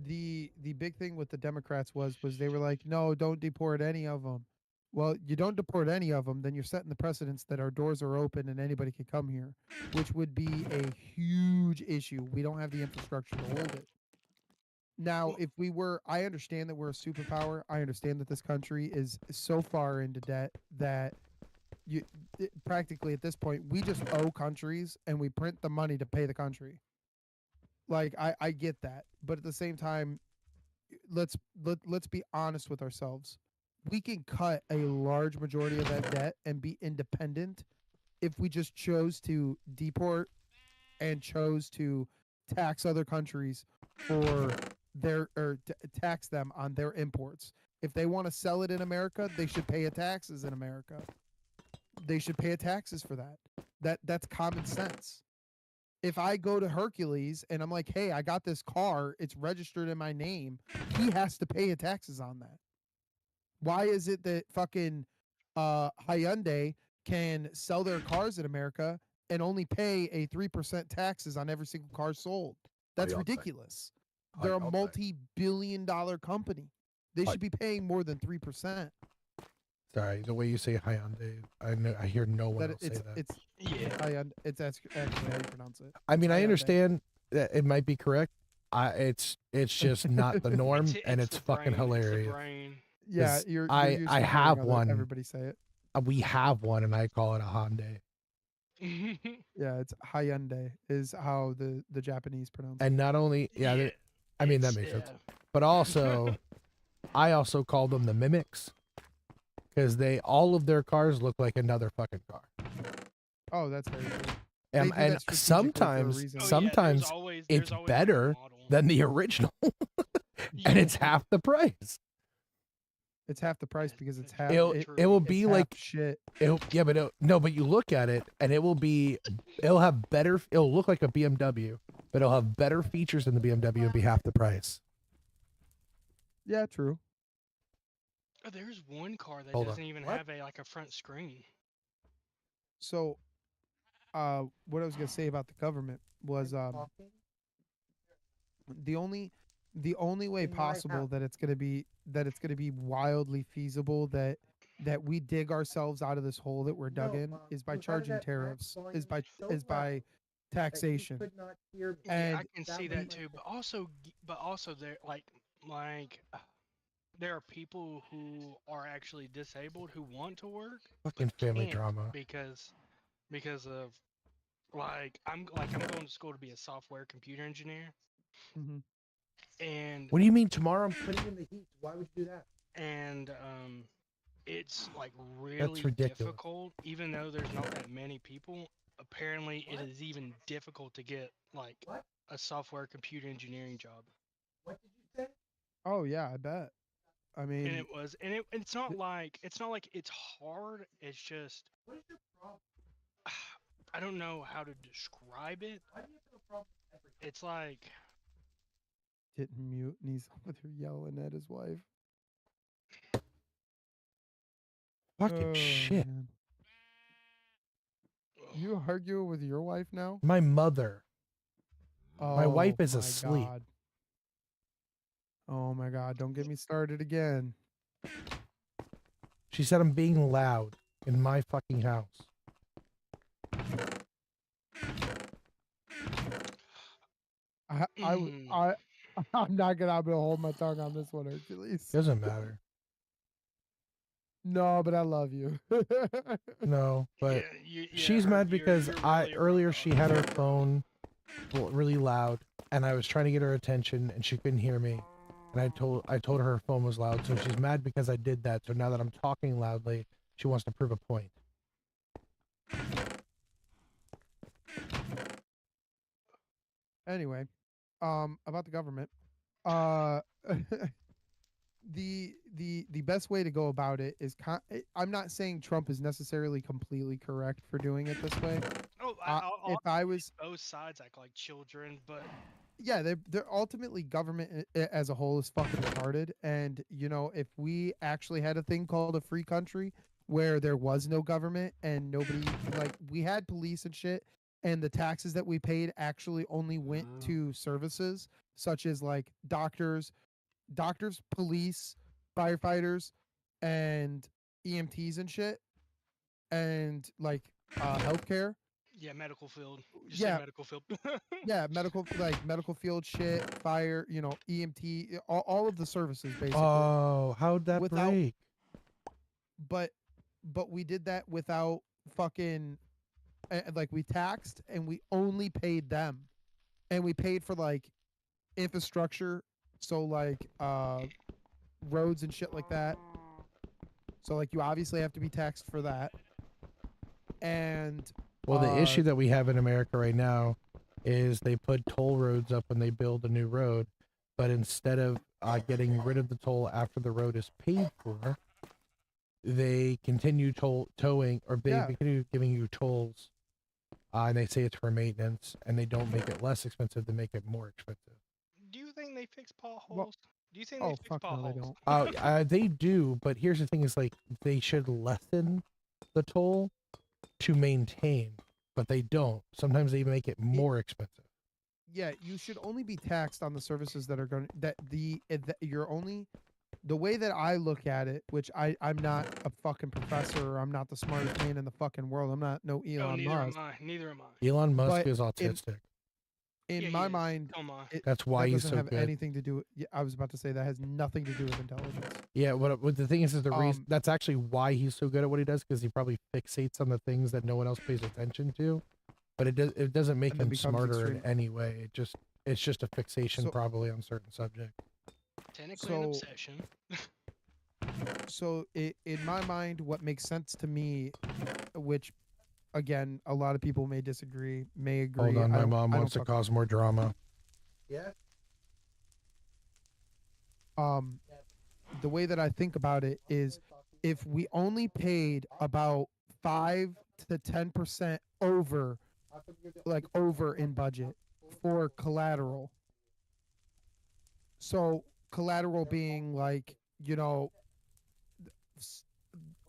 the big thing with the Democrats was they were like, no, don't deport any of them. Well, you don't deport any of them, then you're setting the precedence that our doors are open and anybody can come here, which would be a huge issue. We don't have the infrastructure to hold it. Now, Well, if we were, I understand that we're a superpower. I understand that this country is so far into debt that you practically at this point we just owe countries and we print the money to pay the country. Like I get that, but at the same time, let's be honest with ourselves. We can cut a large majority of that debt and be independent if we just chose to deport and chose to tax other countries for tax them on their imports. If they want to sell it in America, they should pay a taxes in America. They should pay a taxes for that. That's common sense. If I go to Hercules and I'm like, "Hey, I got this car. It's registered in my name." He has to pay a taxes on that. Why is it that fucking Hyundai can sell their cars in America and only pay a 3% taxes on every single car sold? That's Hyundai. ridiculous. They're a Hyundai. multi-billion-dollar company. They Hy- should be paying more than 3%. Sorry, the way you say Hyundai, I hear no one That else say that. it's yeah. Hyundai. It's actually how you pronounce it. I mean, I Hyundai. understand that it might be correct. It's just not the norm, and it's the fucking brain. It's the hilarious. brain. Yeah, 'Cause you're I used I to have hearing one. everybody say it. We have one, and I call it a Hyundai. Yeah, it's Hyundai is how the Japanese pronounce And it. not only, yeah, yeah. I mean that It's makes sense. yeah. But also, I also call them the mimics because all of their cars look like another fucking car. Oh, that's very true. And They do and that strategically for a sometimes reason. Oh, yeah, sometimes there's it's always better another model. than the original, and it's half the price. It's half the price because it's half. It'll It, it will it's be half like shit. yeah, but no, but you look at it and it'll have better. It'll look like a BMW, but it'll have better features than the BMW and be half the price. Yeah, true. Oh, there's one car that Hold on. doesn't even What? have a front screen. So, what I was gonna say about the government was the only the only way In my possible house. that it's gonna be wildly feasible that that we dig ourselves out of this hole that we're dug in is by charging tariffs, is by taxation. Yeah, I And can see that too. But also there like there are people who are actually disabled who want to work Fucking but family can't drama. because of I'm going to school to be a software computer engineer, Mhm. and What do you mean tomorrow I'm putting in the heat? Why would you do that? and it's like That's really ridiculous. difficult even though there's not that many people. Apparently it is even difficult to get like a software computer engineering job. Oh yeah, I bet. I And mean, it was and it's not like it's hard, it's just I don't know how to describe it. It's like getting mute and he's over there yelling at his wife. Fucking Oh shit. man. You arguing with your wife now? My mother. My wife Oh is my asleep. god. Oh my god, don't get me started again. She said I'm being loud in my fucking house. mm, I I'm not gonna be able to hold my tongue on this one, Hercules. Doesn't matter. No, but I love you. No, yeah, but yeah, she's her, mad because you're I really a road earlier dog. she had her phone really loud and I was trying to get her attention and she couldn't hear me. And I told her her phone was loud, so she's mad because I did that. So now that I'm talking loudly, she wants to prove a point. Anyway, about the government. Uh the best way to go about it is I'm not saying Trump is necessarily completely correct for doing it this way. Oh, If I was both sides act like children, but yeah, they're ultimately government as a whole is fucking retarded. And you know, if we actually had a thing called a free country where there was no government and nobody like we had police and shit, and the taxes that we paid actually only went to services such as like doctors, police, firefighters, and EMTs and shit, and like healthcare. yeah, medical field. Just say Yeah, medical field. yeah, medical field shit, fire, you know, EMT, all of the services basically. Oh, how'd that Without, break? but we did that without fucking like we taxed and we only paid them, and we paid for like infrastructure, so like roads and shit like that. So like you obviously have to be taxed for that, and Well, the issue that we have in America right now is they put toll roads up when they build a new road, but instead of getting rid of the toll after the road is paid for, they continue towing, or they yeah, continue giving you tolls, and they say it's for maintenance, and they don't make it less expensive; they make it more expensive. Do you think they fix well, potholes? Do you think they oh fix fuck no, they potholes? don't. They do, but here's the thing: is like they should lessen the toll to maintain, but they don't. Sometimes they make it more expensive. Yeah, you should only be taxed on the services that are going that you're only the way that I look at it, which I'm not a fucking professor or I'm not the smartest man in the fucking world. I'm not no Oh, Elon neither am Musk. I. Neither am I. Elon Musk But is in autistic. Yeah, in he my is. mind, Come on. That's why that he's doesn't so have good. anything to do with, yeah, I was about to say that has nothing to do with intelligence. Yeah, what the thing is the reason Um that's actually why he's so good at what he does, because he probably fixates on the things that no one else pays attention to. But it doesn't make And then him becomes smarter in extreme. any way. It's just a fixation So probably on certain subject. Technically an so obsession. in my mind, what makes sense to me, which again a lot of people may disagree, may Hold agree. on, my mom I wants don't to cause more drama. Yeah. um the way that I think about it is if we only paid about 5 to 10% over, like over in budget for collateral. So collateral being like, you know, s-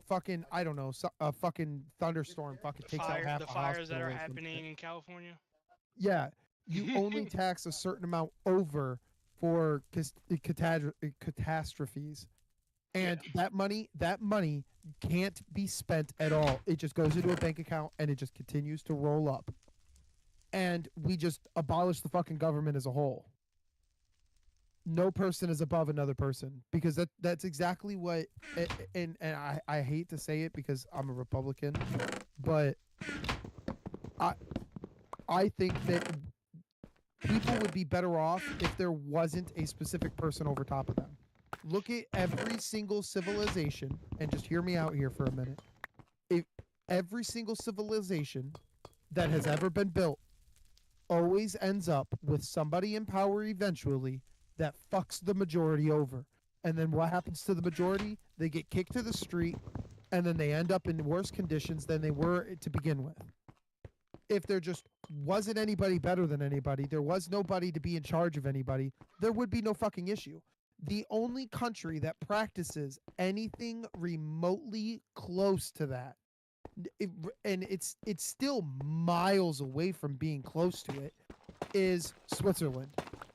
fucking I don't know, a fucking thunderstorm fucking takes out half The a fires that hospital are or some shit. happening in California. Yeah, you only tax a certain amount over for catastrophes. And that money can't be spent at all. It just goes into a bank account and it just continues to roll up. And we just abolish the fucking government as a whole. No person is above another person, because that's exactly what, and I hate to say it because I'm a Republican, but I think that people would be better off if there wasn't a specific person over top of them. Look at every single civilization, and just hear me out here for a minute. If every single civilization that has ever been built always ends up with somebody in power eventually that fucks the majority over. And then what happens to the majority? They get kicked to the street, and then they end up in worse conditions than they were to begin with. If there just wasn't anybody better than anybody, there was nobody to be in charge of anybody, there would be no fucking issue. The only country that practices anything remotely close to that, and it's still miles away from being close to it, is Switzerland.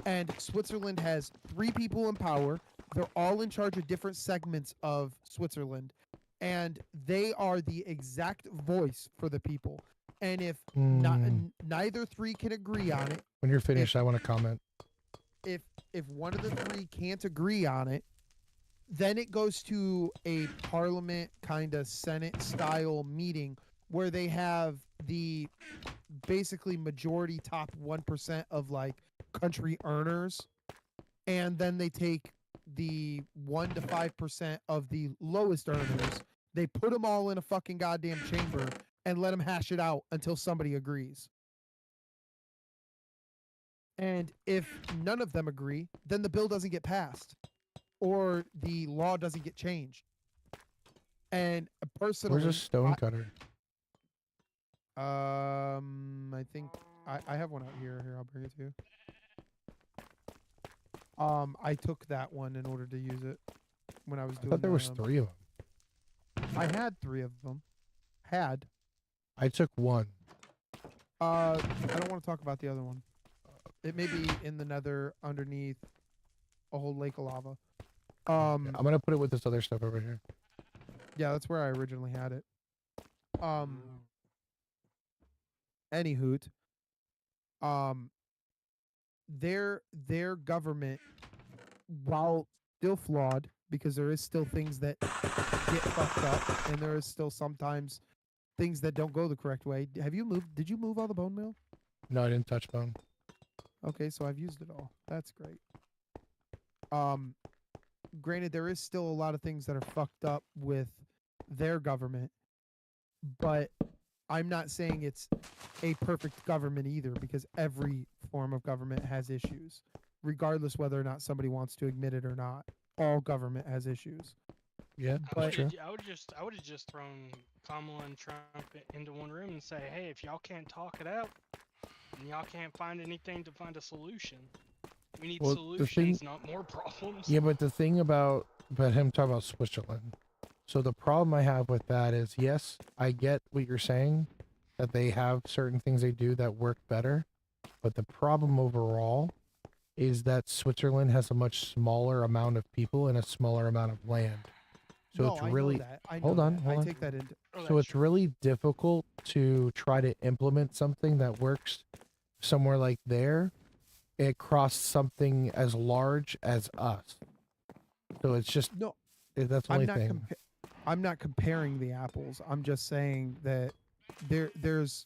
And Switzerland has 3 people in power. They're all in charge of different segments of Switzerland, and they are the exact voice for the people. And if neither 3 can agree on it, when you're finished, I want to comment. If one of the 3 can't agree on it, then it goes to a parliament kind of Senate style meeting where they have the basically majority top 1% of like country earners, and then they take the 1 to 5% of the lowest earners. They put them all in a fucking goddamn chamber and let them hash it out until somebody agrees. And if none of them agree, then the bill doesn't get passed or the law doesn't get changed. And personally, where's a stone cutter? I think I have one out here. Here, I'll bring it to you. I took that one in order to use it when I was doing. I thought there was 3 of them. I had 3 of them. I took 1. I don't want to talk about the other one. It may be in the nether underneath a whole lake of lava. I'm gonna put it with this other stuff over here. Yeah, that's where I originally had it. Anyhoot, their government, while still flawed, because there is still things that get fucked up, and there is still sometimes things that don't go the correct way. Did you move all the bone meal? No, I didn't touch bone. Okay, so I've used it all. That's great. Granted, there is still a lot of things that are fucked up with their government, but I'm not saying it's a perfect government either, because every form of government has issues, regardless whether or not somebody wants to admit it or not. All government has issues. Yeah, that's true. I would have just thrown Kamala and Trump into one room and say, hey, if y'all can't talk it out, and y'all can't find anything to find a solution, we need solutions, not more problems. Yeah, but the thing about him talking about Switzerland. So the problem I have with that is, yes, I get what you're saying, that they have certain things they do that work better, but the problem overall is that Switzerland has a much smaller amount of people and a smaller amount of land. So No, it's really hold on. I take that into. So it's really difficult to try to implement something that works somewhere like there across something as large as us. So it's just No, that's the only thing. I'm not comparing the apples. I'm just saying that there's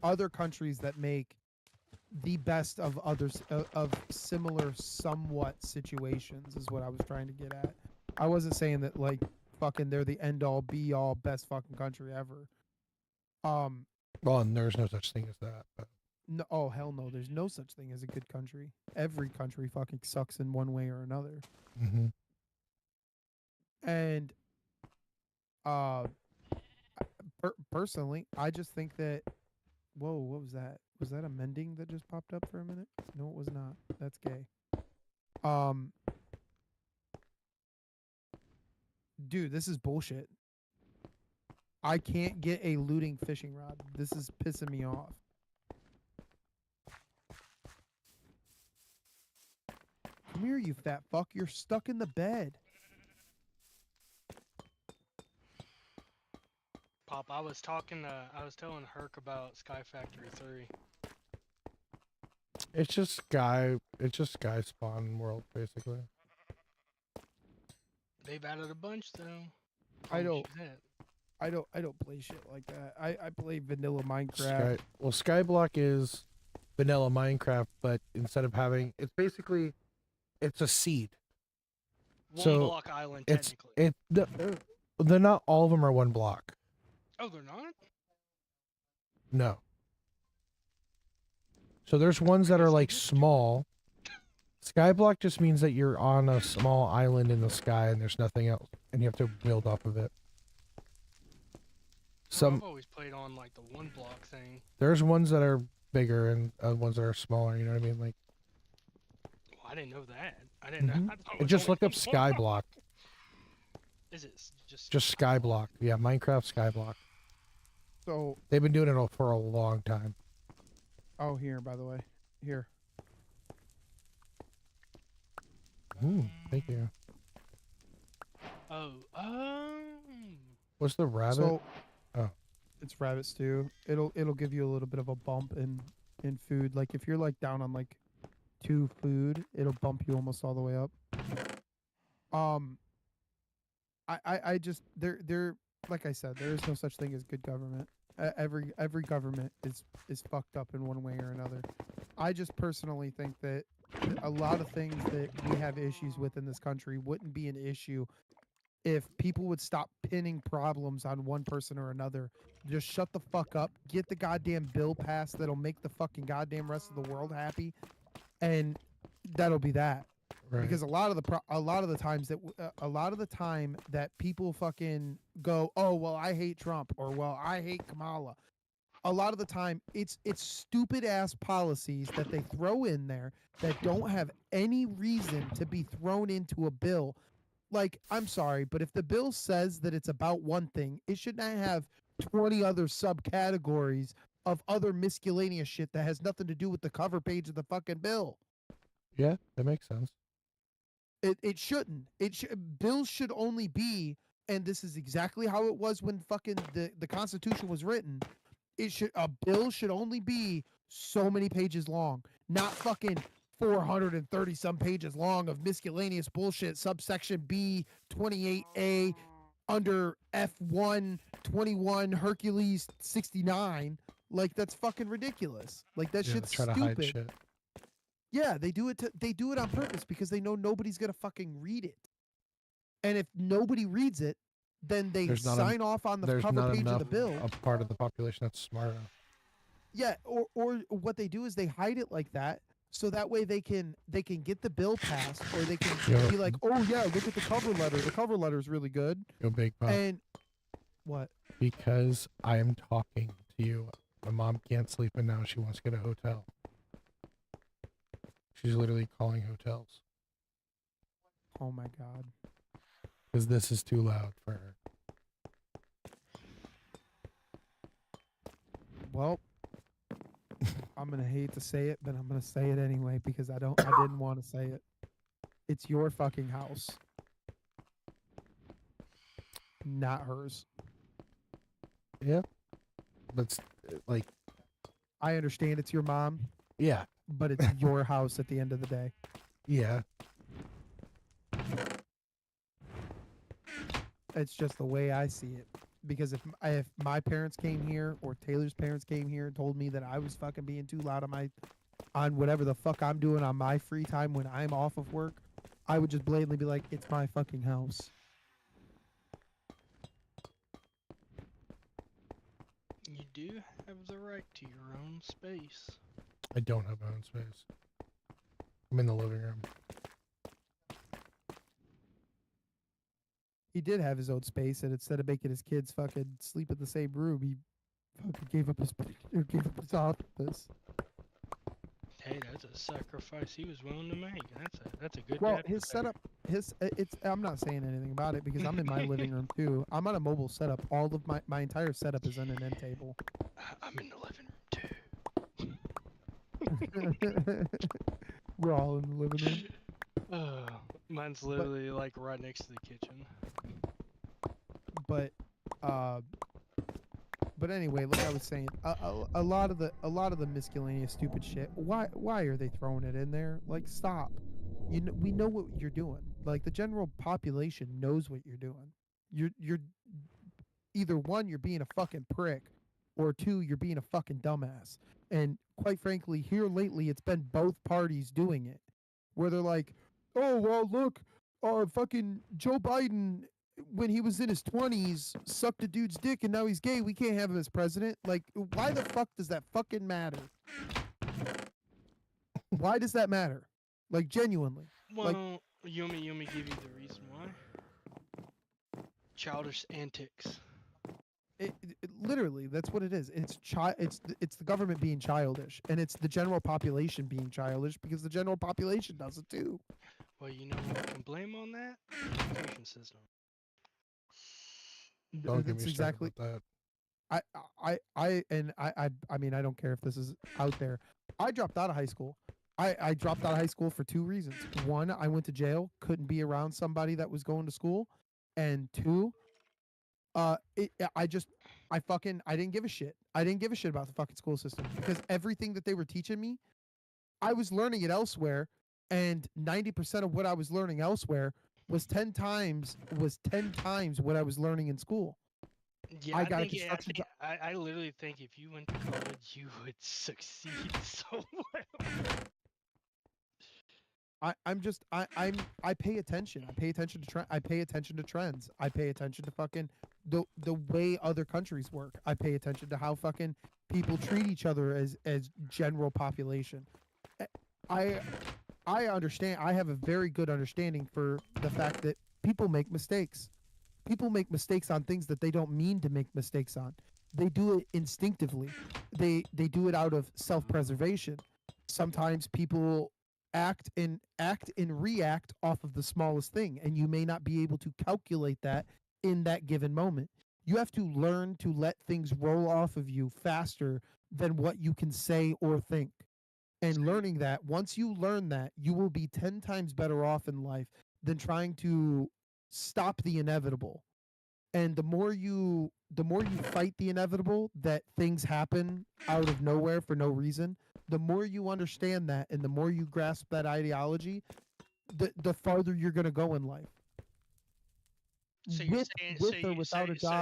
other countries that make the best of others of similar somewhat situations is what I was trying to get at. I wasn't saying that like fucking they're the end all be all best fucking country ever. Well, and there's no such thing as that. But. No, oh hell no, there's no such thing as a good country. Every country fucking sucks in one way or another. Mm-hmm. And personally, I just think that. Whoa, what was that? Was that a mending that just popped up for a minute? No, it was not. That's gay. Dude, this is bullshit. I can't get a looting fishing rod. This is pissing me off. Come here, you fat fuck. You're stuck in the bed. Pop, I was telling Herc about Sky Factory 3. It's just sky spawn world basically. They've added a bunch though. I Promise don't- you that. I don't play shit like that. I play vanilla Minecraft. Skyblock is vanilla Minecraft, but instead of having it's a seed. One So, block island technically. They're not all of them are one block. Oh, they're not? No. So there's ones that are like small. Skyblock just means that you're on a small island in the sky and there's nothing else, and you have to build off of it. I've always played on like the one block thing. There's ones that are bigger and ones that are smaller. You know what I mean? Like, Well, I didn't know that. I didn't know. I thought it was just only look up one block. Skyblock. Is it Just Skyblock. Yeah, Minecraft Skyblock. So, They've been doing it for a long time. oh, here, by the way. Here. Thank you. Oh, What's the rabbit? So, Oh. it's rabbit stew. It'll give you a little bit of a bump in food. Like if you're like down on like 2 food, it'll bump you almost all the way up. I just there like I said, there is no such thing as good government. Every government is fucked up in one way or another. I just personally think that a lot of things that we have issues with in this country wouldn't be an issue if people would stop pinning problems on one person or another. Just shut the fuck up, get the goddamn bill passed that'll make the fucking goddamn rest of the world happy, and that'll be that. Right. Because a lot of the time that people fucking go, oh well, I hate Trump, or well, I hate Kamala. A lot of the time, it's stupid ass policies that they throw in there that don't have any reason to be thrown into a bill. Like, I'm sorry, but if the bill says that it's about one thing, it should not have 20 other subcategories of other miscellaneous shit that has nothing to do with the cover page of the fucking bill. Yeah, that makes sense. It shouldn't. Bills should only be, and this is exactly how it was when fucking the Constitution was written. A bill should only be so many pages long, not fucking 430 some pages long of miscellaneous bullshit. Subsection B 28A under F1 21 Hercules 69. Like, that's fucking ridiculous. Like, that shit's try to stupid. hide shit. Yeah, they do it on purpose because they know nobody's gonna fucking read it. And if nobody reads it, then they sign off on the cover page of the bill. A part of the population that's smart enough. Yeah, or what they do is they hide it like that, so that way they can get the bill passed, or they can be like, oh yeah, look at the cover letter. The cover letter is really good. Go big pop. And what? Because I am talking to you. My mom can't sleep, and now she wants to get a hotel. She's literally calling hotels. Oh my god. Because this is too loud for her. Well, I'm gonna hate to say it, but I'm gonna say it anyway because I didn't want to say it. It's your fucking house, not hers. Yeah. But like, I understand it's your mom, yeah. but it's your house at the end of the day. Yeah. It's just the way I see it. Because if my parents came here, or Taylor's parents came here and told me that I was fucking being too loud on whatever the fuck I'm doing on my free time when I'm off of work, I would just blatantly be like, it's my fucking house. You do have the right to your own space. I don't have my own space. I'm in the living room. He did have his own space, and instead of making his kids fucking sleep in the same room, he fucking gave up his office. Hey, that's a sacrifice he was willing to make. That's a good. Well, dad his to setup, it's. I'm not saying anything about it because I'm in my living room too. I'm on a mobile setup. All of my entire setup is on an end table. I'm in the living room too. We're all in the living room. Mine's literally like right next to the kitchen. But But anyway, like I was saying, a lot of the miscellaneous stupid shit. Why are they throwing it in there? Like, stop. You know, we know what you're doing. Like, the general population knows what you're doing. You're either one, you're being a fucking prick, or two, you're being a fucking dumbass. And quite frankly, here lately, it's been both parties doing it, where they're like, "Oh well, look, fucking Joe Biden, when he was in his 20s, sucked a dude's dick, and now he's gay. We can't have him as president." Like, why the fuck does that fucking matter? Why does that matter? Like, genuinely. Well, Like, you want me to give you the reason why? Childish antics. Literally, that's what it is. It's the government being childish, and it's the general population being childish because the general population does it too. Well, you know what I can blame on that? Education system. Don't get That's me exactly. started with that. I mean, I don't care if this is out there. I dropped out of high school. I dropped out of high school for two reasons. One, I went to jail, couldn't be around somebody that was going to school, and two, I didn't give a shit. I didn't give a shit about the fucking school system because everything that they were teaching me, I was learning it elsewhere, and 90% of what I was learning elsewhere was 10 times what I was learning in school. Yeah, I got a construction job. I literally think if you went to college, you would succeed so well. I pay attention. I pay attention to I pay attention to trends. I pay attention to fucking the way other countries work. I pay attention to how fucking people treat each other as general population. I I understand. I have a very good understanding for the fact that people make mistakes. People make mistakes on things that they don't mean to make mistakes on. They do it instinctively. They do it out of self-preservation. Sometimes people act and react off of the smallest thing, and you may not be able to calculate that in that given moment. You have to learn to let things roll off of you faster than what you can say or think. And learning that, once you learn that, you will be 10 times better off in life than trying to stop the inevitable. And the more you fight the inevitable, that things happen out of nowhere for no reason, the more you understand that and the more you grasp that ideology, the farther you're going to go in life. So you're With saying, or without a job.